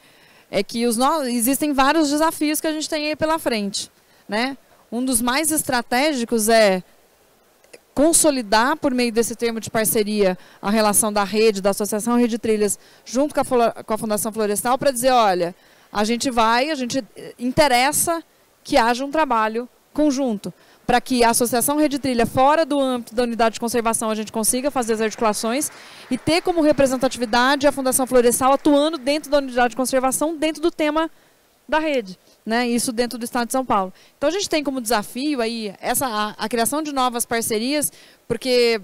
S1: é que existem vários desafios que a gente tem aí pela frente, né? Um dos mais estratégicos é consolidar, por meio desse termo de parceria, a relação da rede, da Associação Rede Trilhas, junto com a Fundação Florestal, para dizer, olha, a gente interessa que haja um trabalho conjunto, para que a Associação Rede Trilha, fora do âmbito da unidade de conservação, a gente consiga fazer as articulações e ter como representatividade a Fundação Florestal atuando dentro da unidade de conservação, dentro do tema da rede, né? Isso dentro do Estado de São Paulo. Então a gente tem como desafio aí a criação de novas parcerias, porque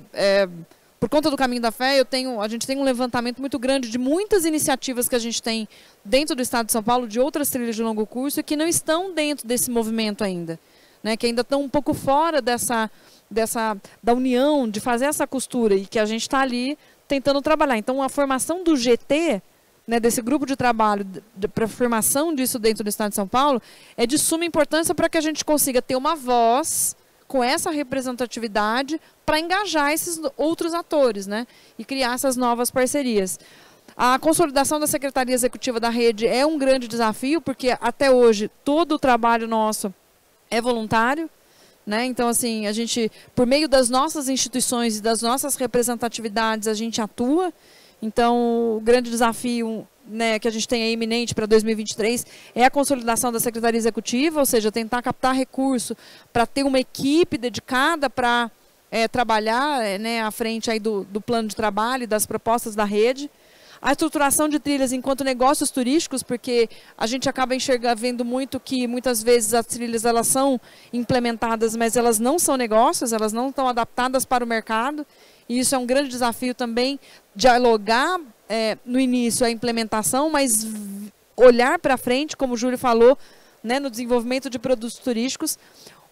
S1: por conta do Caminho da Fé, a gente tem um levantamento muito grande de muitas iniciativas que a gente tem dentro do Estado de São Paulo, de outras trilhas de longo curso, e que não estão dentro desse movimento ainda, né? Que ainda estão um pouco fora da união, de fazer essa costura, e que a gente está ali tentando trabalhar. Então, a formação do GT, né, desse grupo de trabalho para a formação disso dentro do Estado de São Paulo, é de suma importância para que a gente consiga ter uma voz com essa representatividade para engajar esses outros atores, né, e criar essas novas parcerias. A consolidação da Secretaria Executiva da Rede é um grande desafio, porque até hoje todo o trabalho nosso é voluntário, né? Então, assim, a gente, por meio das nossas instituições e das nossas representatividades, a gente atua. Então, o grande desafio, né, que a gente tem aí iminente para 2023 é a consolidação da Secretaria Executiva, ou seja, tentar captar recurso para ter uma equipe dedicada para trabalhar, né, à frente aí do plano de trabalho e das propostas da rede. A estruturação de trilhas enquanto negócios turísticos, porque a gente acaba vendo muito que muitas vezes as trilhas elas são implementadas, mas elas não são negócios, elas não estão adaptadas para o mercado. E isso é um grande desafio também, dialogar no início a implementação, mas olhar para frente, como o Júlio falou, né, no desenvolvimento de produtos turísticos.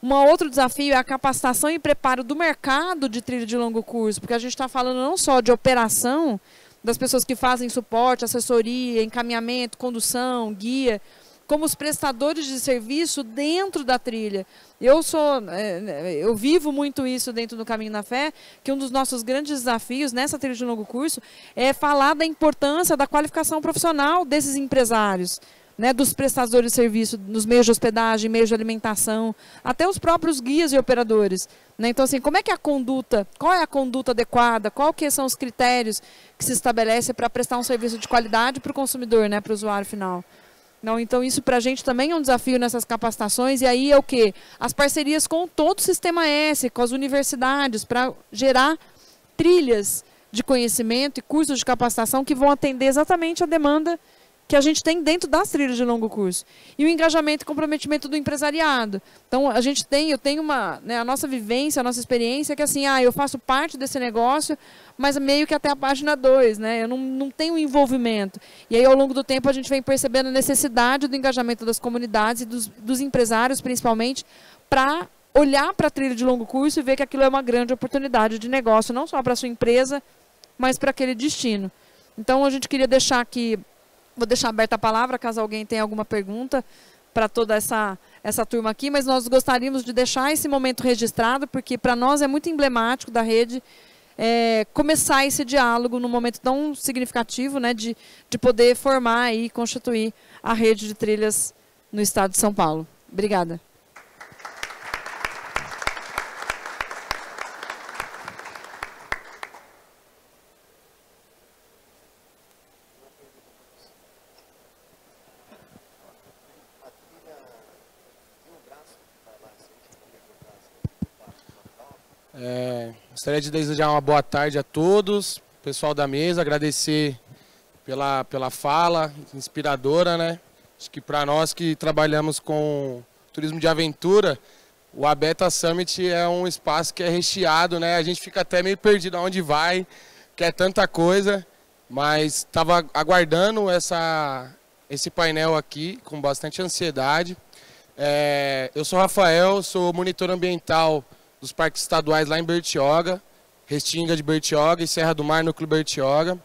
S1: Um outro desafio é a capacitação e preparo do mercado de trilha de longo curso, porque a gente está falando não só de operação, das pessoas que fazem suporte, assessoria, encaminhamento, condução, guia, como os prestadores de serviço dentro da trilha. Eu vivo muito isso dentro do Caminho da Fé, que um dos nossos grandes desafios nessa trilha de longo curso é falar da importância da qualificação profissional desses empresários, né, dos prestadores de serviço, nos meios de hospedagem, meios de alimentação, até os próprios guias e operadores, né? Então, assim, como é que qual é a conduta adequada, qual que são os critérios que se estabelece para prestar um serviço de qualidade para o consumidor, né, para o usuário final. Não, então, isso para a gente também é um desafio nessas capacitações, e aí é o quê? As parcerias com todo o Sistema S, com as universidades, para gerar trilhas de conhecimento e cursos de capacitação que vão atender exatamente a demanda que a gente tem dentro das trilhas de longo curso. E o engajamento e comprometimento do empresariado. Então, eu tenho a nossa vivência, a nossa experiência, que assim, eu faço parte desse negócio, mas meio que até a página 2, né? Eu não tenho envolvimento. E aí, ao longo do tempo, a gente vem percebendo a necessidade do engajamento das comunidades e dos empresários, principalmente, para olhar para a trilha de longo curso e ver que aquilo é uma grande oportunidade de negócio, não só para a sua empresa, mas para aquele destino. Então, a gente queria deixar aqui, vou deixar aberta a palavra, caso alguém tenha alguma pergunta para toda essa turma aqui, mas nós gostaríamos de deixar esse momento registrado, porque para nós é muito emblemático da rede começar esse diálogo num momento tão significativo, né, de poder formar e constituir a rede de trilhas no Estado de São Paulo. Obrigada.
S6: Gostaria de desejar uma boa tarde a todos, pessoal da mesa, agradecer pela fala inspiradora, né? Acho que para nós que trabalhamos com turismo de aventura, o Abeta Summit é um espaço que é recheado, né? A gente fica até meio perdido aonde vai, quer tanta coisa, mas estava aguardando esse painel aqui com bastante ansiedade. Eu sou Rafael, sou monitor ambiental dos parques estaduais lá em Bertioga, Restinga de Bertioga e Serra do Mar, Núcleo Bertioga.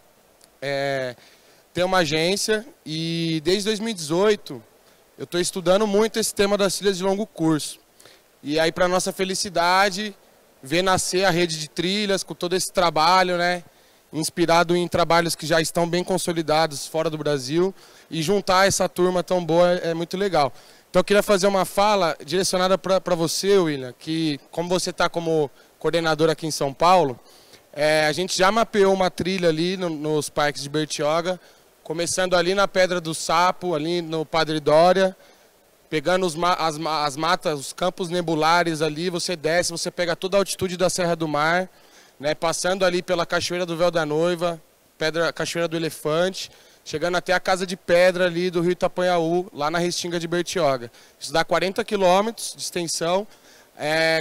S6: Tenho uma agência e desde 2018 eu estou estudando muito esse tema das trilhas de longo curso. E aí, para nossa felicidade, ver nascer a rede de trilhas com todo esse trabalho, né? Inspirado em trabalhos que já estão bem consolidados fora do Brasil, e juntar essa turma tão boa é muito legal. Então eu queria fazer uma fala direcionada para você, William, que como você está como coordenador aqui em São Paulo, a gente já mapeou uma trilha ali nos parques de Bertioga, começando ali na Pedra do Sapo, ali no Padre Dória, pegando as matas, os campos nebulares ali, você desce, você pega toda a altitude da Serra do Mar, né, passando ali pela Cachoeira do Véu da Noiva, Cachoeira do Elefante, chegando até a Casa de Pedra ali do Rio Itapanhaú, lá na Restinga de Bertioga. Isso dá 40 quilômetros de extensão.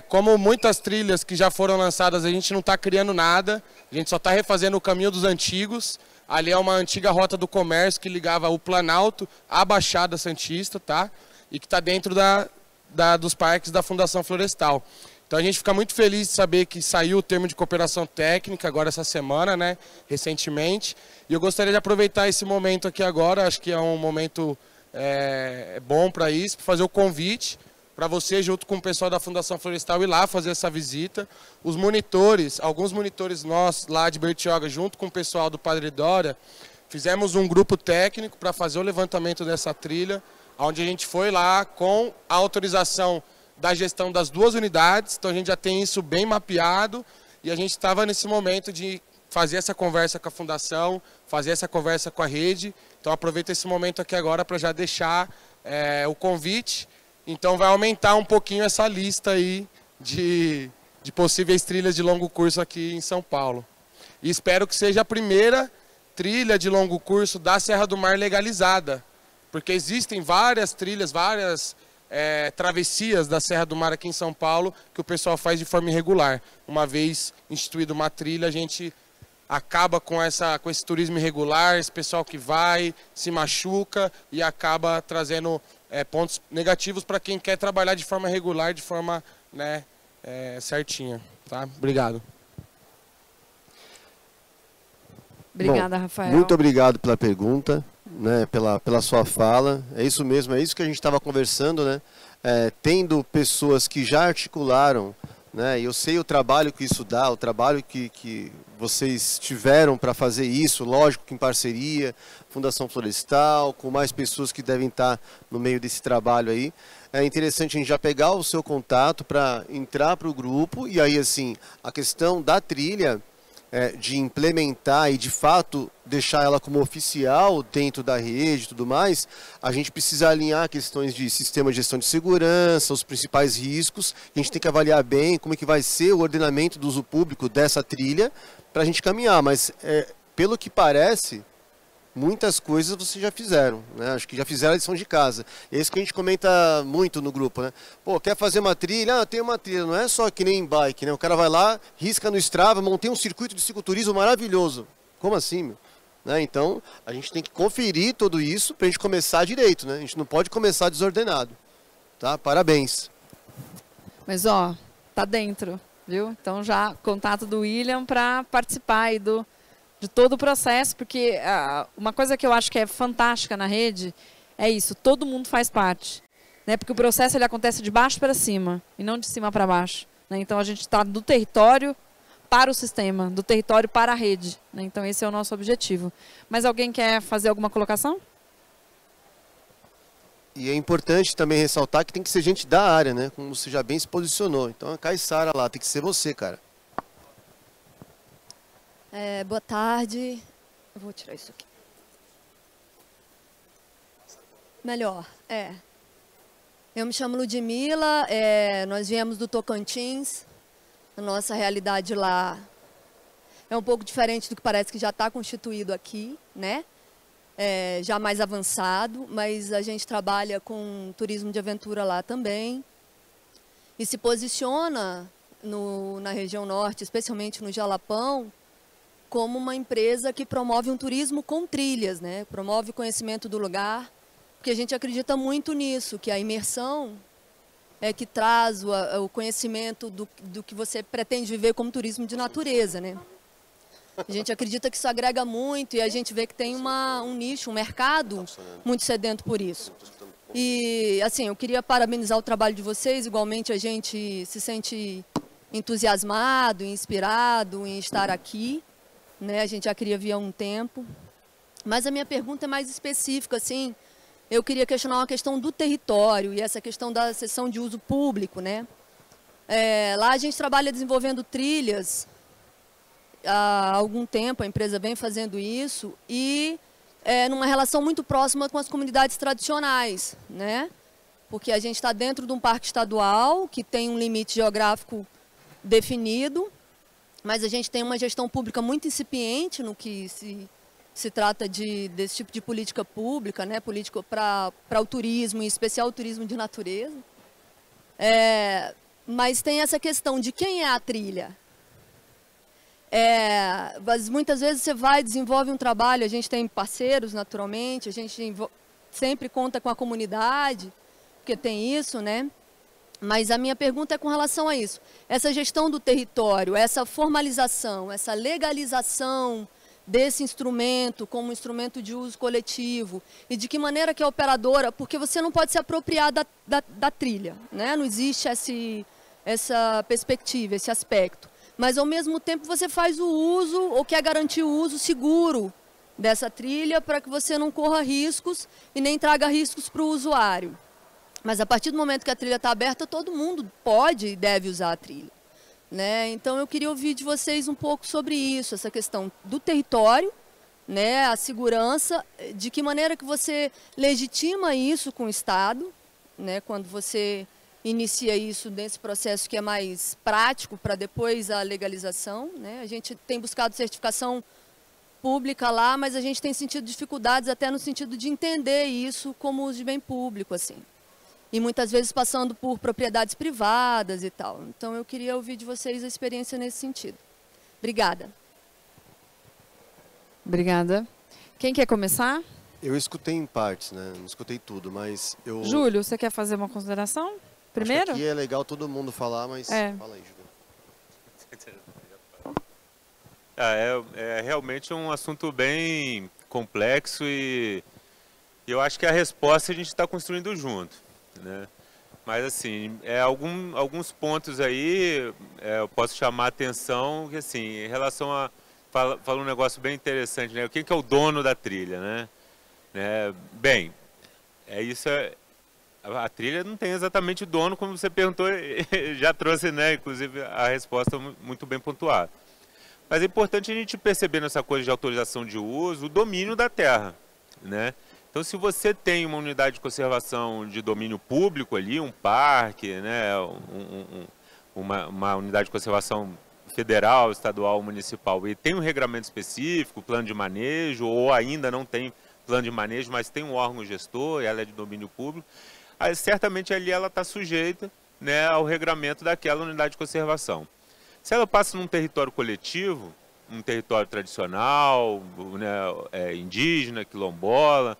S6: Como muitas trilhas que já foram lançadas, a gente não está criando nada, a gente só está refazendo o caminho dos antigos. Ali é uma antiga rota do comércio que ligava o Planalto à Baixada Santista, tá? E que está dentro dos parques da Fundação Florestal. Então a gente fica muito feliz de saber que saiu o termo de cooperação técnica agora essa semana, né, recentemente. E eu gostaria de aproveitar esse momento aqui agora, acho que é um momento bom para isso, para fazer o convite para você, junto com o pessoal da Fundação Florestal, ir lá fazer essa visita. Os monitores, alguns monitores nossos lá de Bertioga, junto com o pessoal do Padre Dória, fizemos um grupo técnico para fazer o levantamento dessa trilha, onde a gente foi lá com a autorização da gestão das duas unidades, então a gente já tem isso bem mapeado e a gente estava nesse momento de fazer essa conversa com a Fundação, fazer essa conversa com a rede. Então aproveito esse momento aqui agora para já deixar o convite. Então vai aumentar um pouquinho essa lista aí de possíveis trilhas de longo curso aqui em São Paulo. E espero que seja a primeira trilha de longo curso da Serra do Mar legalizada, porque existem várias trilhas, várias travessias da Serra do Mar aqui em São Paulo que o pessoal faz de forma irregular. Uma vez instituída uma trilha, a gente acaba com esse turismo irregular, esse pessoal que vai, se machuca e acaba trazendo pontos negativos para quem quer trabalhar de forma regular, de forma certinha. Tá? Obrigado.
S1: Obrigada, Rafael.
S3: Muito obrigado pela pergunta, né, pela sua fala. É isso mesmo, é isso que a gente estava conversando, né? Tendo pessoas que já articularam, né, e eu sei o trabalho que isso dá, o trabalho que vocês tiveram para fazer isso, lógico que em parceria, Fundação Florestal, com mais pessoas que devem estar no meio desse trabalho aí. É interessante a gente já pegar o seu contato para entrar para o grupo, e aí assim, a questão da trilha, de implementar e de fato deixar ela como oficial dentro da rede e tudo mais, a gente precisa alinhar questões de sistema de gestão de segurança, os principais riscos. A gente tem que avaliar bem como é que vai ser o ordenamento do uso público dessa trilha para a gente caminhar, mas pelo que parece, muitas coisas vocês já fizeram, né? Acho que já fizeram a lição de casa. É isso que a gente comenta muito no grupo, né? Pô, quer fazer uma trilha? Ah, tem uma trilha. Não é só que nem bike, né? O cara vai lá, risca no Strava, montei um circuito de cicloturismo maravilhoso. Como assim, meu? Né? Então, a gente tem que conferir tudo isso para a gente começar direito, né? A gente não pode começar desordenado, tá? Parabéns.
S1: Mas, ó, tá dentro, viu? Então, já contato do William para participar aí de todo o processo, porque uma coisa que eu acho que é fantástica na rede é isso, todo mundo faz parte, né? Porque o processo ele acontece de baixo para cima e não de cima para baixo, né? Então a gente está do território para o sistema, do território para a rede, né? Então esse é o nosso objetivo. Mas alguém quer fazer alguma colocação?
S3: E é importante também ressaltar que tem que ser gente da área, né? Como você já bem se posicionou. Então a Caissara lá, tem que ser você, cara.
S7: Boa tarde. Eu vou tirar isso aqui. Melhor, Eu me chamo Ludmila, nós viemos do Tocantins. A nossa realidade lá é um pouco diferente do que parece que já está constituído aqui, né? já mais avançado, mas a gente trabalha com turismo de aventura lá também. E se posiciona na região norte, especialmente no Jalapão, como uma empresa que promove um turismo com trilhas, né? Promove o conhecimento do lugar, porque a gente acredita muito nisso, que a imersão é que traz o conhecimento do que você pretende viver como turismo de natureza, né? A gente acredita que isso agrega muito e a gente vê que tem um nicho, um mercado muito sedento por isso. E, assim, eu queria parabenizar o trabalho de vocês, igualmente a gente se sente entusiasmado, inspirado em estar aqui, né? A gente já queria vir há um tempo. Mas a minha pergunta é mais específica, assim, eu queria questionar uma questão do território e essa questão da seção de uso público, né? Lá a gente trabalha desenvolvendo trilhas há algum tempo, a empresa vem fazendo isso e numa relação muito próxima com as comunidades tradicionais, né? Porque a gente está dentro de um parque estadual que tem um limite geográfico definido, mas a gente tem uma gestão pública muito incipiente no que se trata desse tipo de política pública, né? Política para o turismo, em especial o turismo de natureza. Mas tem essa questão de quem é a trilha. Mas muitas vezes você desenvolve um trabalho, a gente tem parceiros naturalmente, a gente sempre conta com a comunidade, porque tem isso, né? Mas a minha pergunta é com relação a isso. Essa gestão do território, essa formalização, essa legalização desse instrumento como instrumento de uso coletivo e de que maneira que a operadora, porque você não pode se apropriar da trilha, né? Não existe essa perspectiva, esse aspecto. Mas, ao mesmo tempo, você faz o uso, ou quer garantir o uso seguro dessa trilha para que você não corra riscos e nem traga riscos para o usuário. Mas, a partir do momento que a trilha está aberta, todo mundo pode e deve usar a trilha, né? Então, eu queria ouvir de vocês um pouco sobre isso, essa questão do território, né, a segurança, de que maneira que você legitima isso com o Estado, né, quando você inicia isso nesse processo que é mais prático para depois a legalização, né? A gente tem buscado certificação pública lá, mas a gente tem sentido dificuldades até no sentido de entender isso como uso de bem público, assim. E muitas vezes passando por propriedades privadas e tal. Então eu queria ouvir de vocês a experiência nesse sentido. Obrigada.
S1: Obrigada. Quem quer começar?
S3: Eu escutei em partes, né? Não escutei tudo, mas eu...
S1: Júlio, você quer fazer uma consideração? Primeiro?
S3: Acho que aqui é legal todo mundo falar, mas fala aí, Júlio.
S2: É realmente um assunto bem complexo e eu acho que a resposta a gente está construindo junto, né? Mas assim, alguns pontos aí eu posso chamar a atenção, que assim, em relação a... Fala um negócio bem interessante, né? Quem que é o dono da trilha, né? Bem, isso a trilha não tem exatamente dono, como você perguntou, já trouxe, né, inclusive, a resposta muito bem pontuada. Mas é importante a gente perceber nessa coisa de autorização de uso o domínio da terra, né? Então, se você tem uma unidade de conservação de domínio público ali, um parque, né, uma unidade de conservação federal, estadual, municipal, e tem um regramento específico, plano de manejo, ou ainda não tem plano de manejo, mas tem um órgão gestor, e ela é de domínio público, aí, certamente ali ela está sujeita, né, ao regramento daquela unidade de conservação. Se ela passa num território coletivo, um território tradicional, né, indígena, quilombola,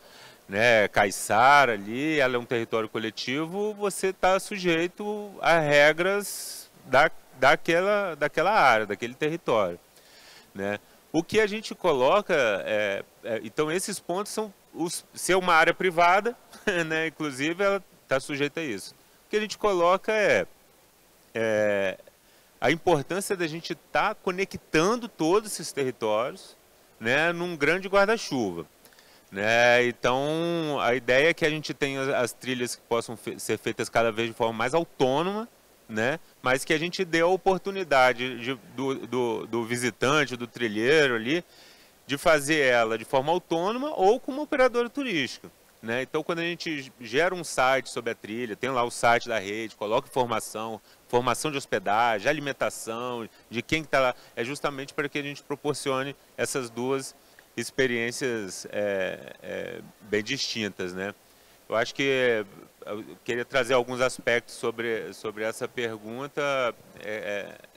S2: né, caiçara ali, ela é um território coletivo, você está sujeito a regras daquela área, daquele território, né? O que a gente coloca, então esses pontos são, se é uma área privada, né, inclusive ela está sujeita a isso. O que a gente coloca a importância da gente estar conectando todos esses territórios, né, num grande guarda-chuva, né? Então a ideia é que a gente tenha as trilhas que possam ser feitas cada vez de forma mais autônoma, né? Mas que a gente dê a oportunidade do visitante, do trilheiro ali, de fazer ela de forma autônoma ou como operadora turística, né? Então, quando a gente gera um site sobre a trilha, tem lá o site da rede, coloca informação de hospedagem, alimentação, de quem está lá, é justamente para que a gente proporcione essas duas experiências bem distintas, né? Eu acho que eu queria trazer alguns aspectos sobre essa pergunta.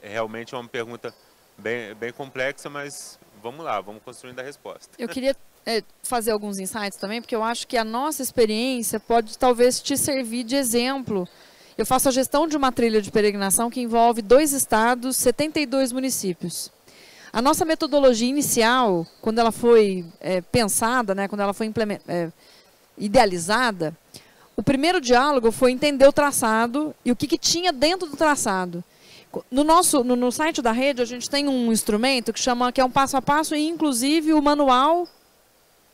S2: Realmente é uma pergunta bem complexa, mas vamos lá, vamos construindo a resposta.
S1: Eu queria fazer alguns insights também, porque eu acho que a nossa experiência pode talvez te servir de exemplo. Eu faço a gestão de uma trilha de peregrinação que envolve 2 estados, 72 municípios. A nossa metodologia inicial, quando ela foi pensada, né, quando ela foi idealizada, o primeiro diálogo foi entender o traçado e o que tinha dentro do traçado. No site da rede, a gente tem um instrumento que é um passo a passo, e inclusive o manual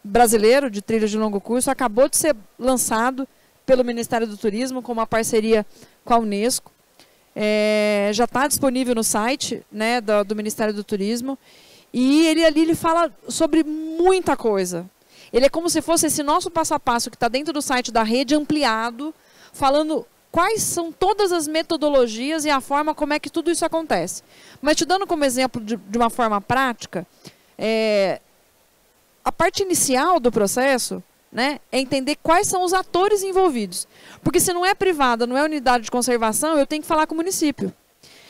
S1: brasileiro de trilhas de longo curso acabou de ser lançado pelo Ministério do Turismo com uma parceria com a Unesco. Já está disponível no site, né, do Ministério do Turismo, e ele fala sobre muita coisa. Ele é como se fosse esse nosso passo a passo que está dentro do site da rede ampliado, falando quais são todas as metodologias e a forma como é que tudo isso acontece. Mas te dando como exemplo de uma forma prática, a parte inicial do processo, né, é entender quais são os atores envolvidos. Porque se não é privada, não é unidade de conservação, eu tenho que falar com o município.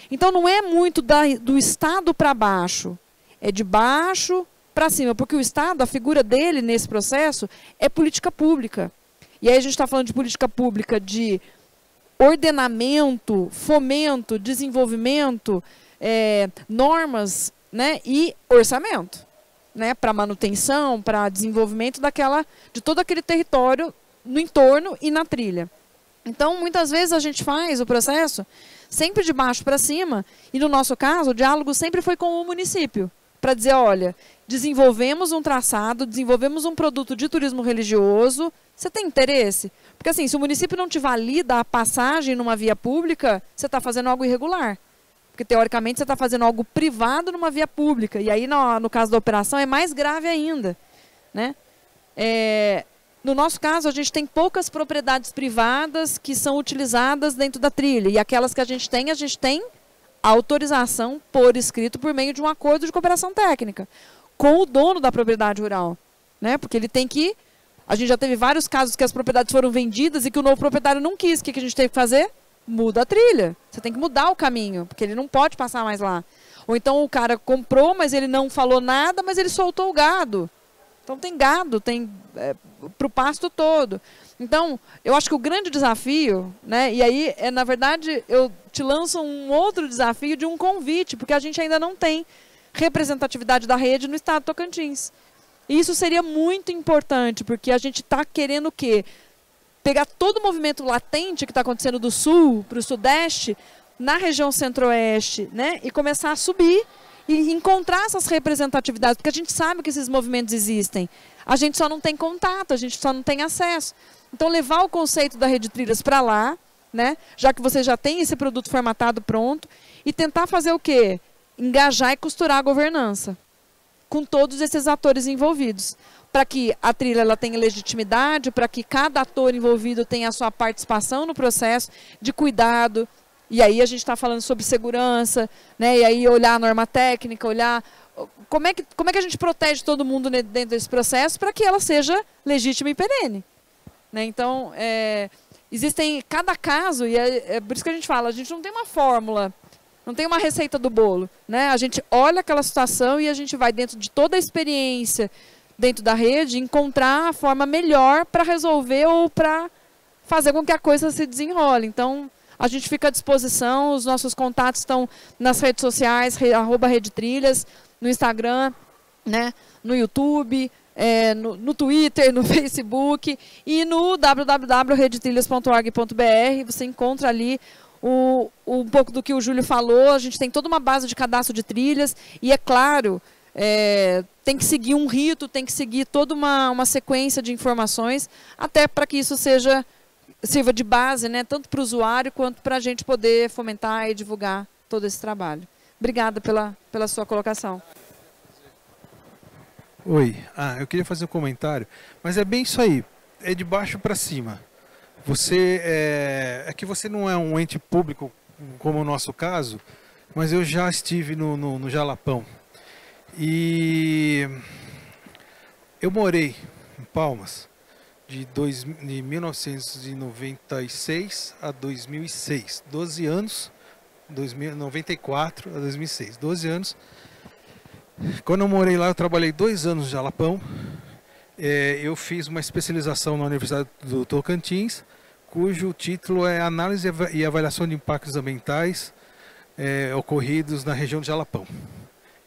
S1: Então não é muito do Estado para baixo, é de baixo para cima, porque o Estado, a figura dele nesse processo é política pública. E aí a gente está falando de política pública de ordenamento, fomento, desenvolvimento, normas, né, e orçamento, né, para manutenção, para desenvolvimento de todo aquele território no entorno e na trilha. Então, muitas vezes a gente faz o processo sempre de baixo para cima, e no nosso caso, o diálogo sempre foi com o município, para dizer, olha, desenvolvemos um traçado, desenvolvemos um produto de turismo religioso, você tem interesse? Porque assim, se o município não te valida a passagem numa via pública, você está fazendo algo irregular. Porque, teoricamente, você está fazendo algo privado numa via pública. E aí, no caso da operação, é mais grave ainda, né? No nosso caso, a gente tem poucas propriedades privadas que são utilizadas dentro da trilha. E aquelas que a gente tem autorização por escrito por meio de um acordo de cooperação técnica com o dono da propriedade rural, né? Porque ele tem que... A gente já teve vários casos que as propriedades foram vendidas e que o novo proprietário não quis. O que a gente teve que fazer? Muda a trilha. Você tem que mudar o caminho, porque ele não pode passar mais lá. Ou então o cara comprou, mas ele não falou nada, mas ele soltou o gado. Então tem gado, tem para o pasto todo. Então, eu acho que o grande desafio, né, e aí, na verdade, eu te lanço um outro desafio de um convite, porque a gente ainda não tem representatividade da rede no estado de Tocantins. E isso seria muito importante, porque a gente está querendo o quê? Pegar todo o movimento latente que está acontecendo do sul para o sudeste, na região centro-oeste, né, e começar a subir e encontrar essas representatividades, porque a gente sabe que esses movimentos existem. A gente só não tem contato, a gente só não tem acesso. Então, levar o conceito da Rede Trilhas para lá, né, já que você já tem esse produto formatado pronto, e tentar fazer o quê? Engajar e costurar a governança com todos esses atores envolvidos, para que a trilha ela tenha legitimidade, para que cada ator envolvido tenha a sua participação no processo de cuidado. E aí a gente está falando sobre segurança, né? E aí olhar a norma técnica, olhar como é que a gente protege todo mundo dentro desse processo para que ela seja legítima e perene, né? Então, existem cada caso, e é por isso que a gente fala, a gente não tem uma fórmula, não tem uma receita do bolo, né? A gente olha aquela situação e a gente vai, dentro de toda a experiência dentro da rede, encontrar a forma melhor para resolver ou para fazer com que a coisa se desenrole. Então, a gente fica à disposição, os nossos contatos estão nas redes sociais, @redetrilhas, no Instagram, né, no YouTube, no Twitter, no Facebook e no www.redetrilhas.org.br. Você encontra ali um pouco do que o Júlio falou. A gente tem toda uma base de cadastro de trilhas e, é claro, tem que seguir um rito, tem que seguir toda uma sequência de informações, até para que isso sirva de base, né, tanto para o usuário quanto para a gente poder fomentar e divulgar todo esse trabalho. Obrigada pela sua colocação.
S4: Oi, eu queria fazer um comentário, mas é bem isso aí, é de baixo para cima. Você é que você não é um ente público, como o nosso caso, mas eu já estive no Jalapão. E Eu morei em Palmas de 1996 a 2006, 12 anos, 1994 a 2006, 12 anos. Quando eu morei lá, eu trabalhei 2 anos no Jalapão. Eu fiz uma especialização na Universidade do Tocantins, cujo título é Análise e Avaliação de Impactos Ambientais ocorridos na região de Jalapão.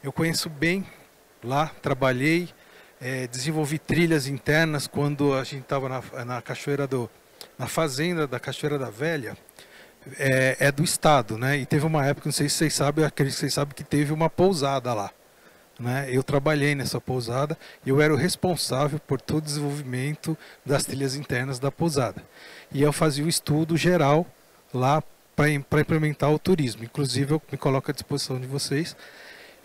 S4: Eu conheço bem lá, trabalhei, desenvolvi trilhas internas quando a gente estava na cachoeira na fazenda da Cachoeira da Velha, do estado, né? E teve uma época, não sei se vocês sabem, eu acredito que vocês sabem que teve uma pousada lá, né? Eu trabalhei nessa pousada e eu era o responsável por todo o desenvolvimento das trilhas internas da pousada. E eu fazia o estudo geral lá para implementar o turismo. Inclusive eu me coloco à disposição de vocês.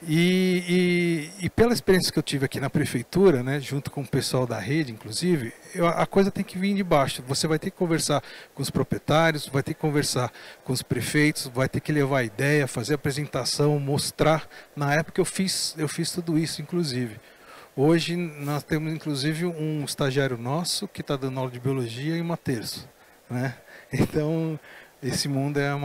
S4: E pela experiência que eu tive aqui na prefeitura, né, junto com o pessoal da rede, inclusive, a coisa tem que vir de baixo. Você vai ter que conversar com os proprietários, vai ter que conversar com os prefeitos, vai ter que levar a ideia, fazer apresentação, mostrar. Na época eu fiz tudo isso, inclusive. Hoje nós temos, inclusive, um estagiário nosso que está dando aula de biologia e uma terça, né? Então, esse mundo é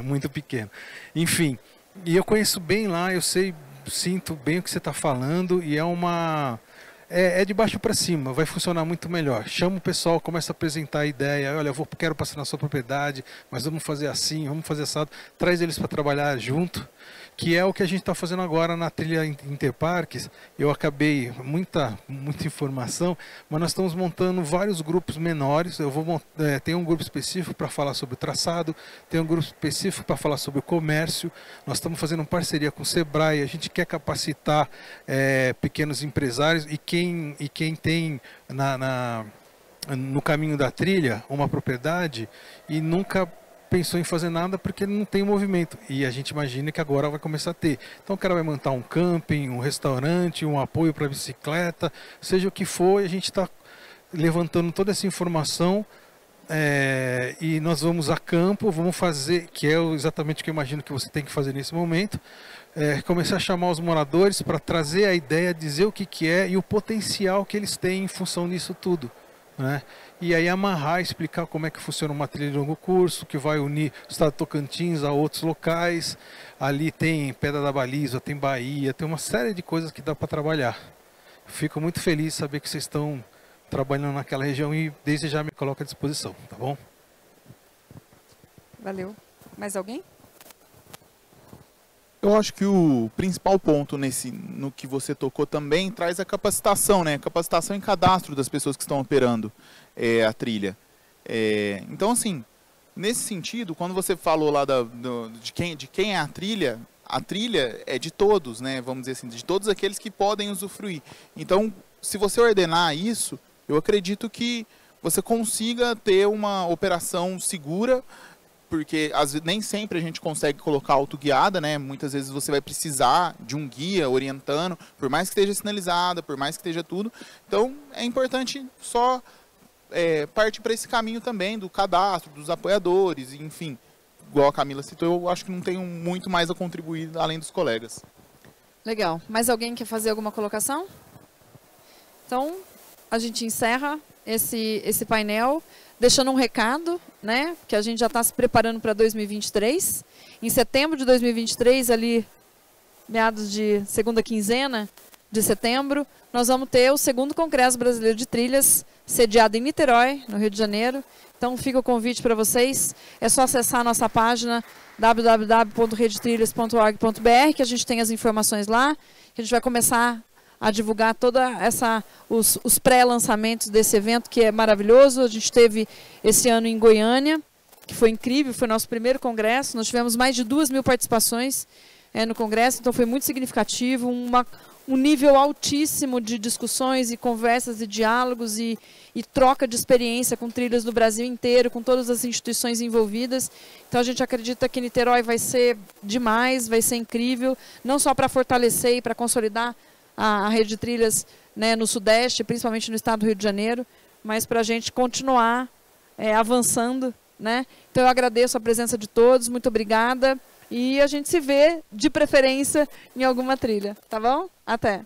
S4: muito pequeno. Enfim. E eu conheço bem lá, eu sinto bem o que você está falando e é de baixo para cima, vai funcionar muito melhor. Chama o pessoal, começa a apresentar a ideia, olha, quero passar na sua propriedade, mas vamos fazer assim, vamos fazer assado, traz eles para trabalhar junto, que é o que a gente está fazendo agora na trilha Interparques. Eu acabei, muita informação, mas nós estamos montando vários grupos menores. Tem um grupo específico para falar sobre o traçado, tem um grupo específico para falar sobre o comércio. Nós estamos fazendo uma parceria com o Sebrae, a gente quer capacitar pequenos empresários e quem tem no caminho da trilha uma propriedade e nunca pensou em fazer nada porque não tem movimento, e a gente imagina que agora vai começar a ter. Então o cara vai montar um camping, um restaurante, um apoio para bicicleta, seja o que for, e a gente está levantando toda essa informação e nós vamos a campo, vamos fazer, que é exatamente o que eu imagino que você tem que fazer nesse momento, começar a chamar os moradores para trazer a ideia, dizer o que é e o potencial que eles têm em função disso tudo, né? E aí amarrar, explicar como é que funciona uma trilha de longo curso, que vai unir o estado de Tocantins a outros locais. Ali tem Pedra da Baliza, tem Bahia, tem uma série de coisas que dá para trabalhar. Fico muito feliz de saber que vocês estão trabalhando naquela região e desde já me coloco à disposição, tá bom?
S1: Valeu. Mais alguém?
S5: Eu acho que o principal ponto no que você tocou também traz a capacitação, né? Capacitação e cadastro das pessoas que estão operando a trilha. Então, assim, nesse sentido, quando você falou lá de quem é a trilha é de todos, né? Vamos dizer assim, de todos aqueles que podem usufruir. Então, se você ordenar isso, eu acredito que você consiga ter uma operação segura, porque nem sempre a gente consegue colocar autoguiada, né? Muitas vezes você vai precisar de um guia orientando, por mais que esteja sinalizada, por mais que esteja tudo. Então, é importante só partir para esse caminho também do cadastro, dos apoiadores, enfim. Igual a Camila citou, eu acho que não tenho muito mais a contribuir além dos colegas.
S1: Legal. Mais alguém quer fazer alguma colocação? Então, a gente encerra esse painel, deixando um recado, né, que a gente já está se preparando para 2023. Em setembro de 2023, ali, meados de segunda quinzena de setembro, nós vamos ter o 2º Congresso Brasileiro de Trilhas, sediado em Niterói, no Rio de Janeiro. Então, fica o convite para vocês. É só acessar a nossa página www.redetrilhas.org.br, que a gente tem as informações lá, que a gente vai começar a divulgar os pré-lançamentos desse evento, que é maravilhoso. A gente teve esse ano em Goiânia, que foi incrível, foi nosso primeiro congresso. Nós tivemos mais de 2.000 participações no congresso, então foi muito significativo, um nível altíssimo de discussões e conversas e diálogos e troca de experiência com trilhas do Brasil inteiro, com todas as instituições envolvidas. Então a gente acredita que Niterói vai ser demais, vai ser incrível, não só para fortalecer e para consolidar a rede de trilhas, né, no Sudeste, principalmente no estado do Rio de Janeiro, mas para a gente continuar avançando, né? Então eu agradeço a presença de todos, muito obrigada, e a gente se vê, de preferência, em alguma trilha, tá bom? Até!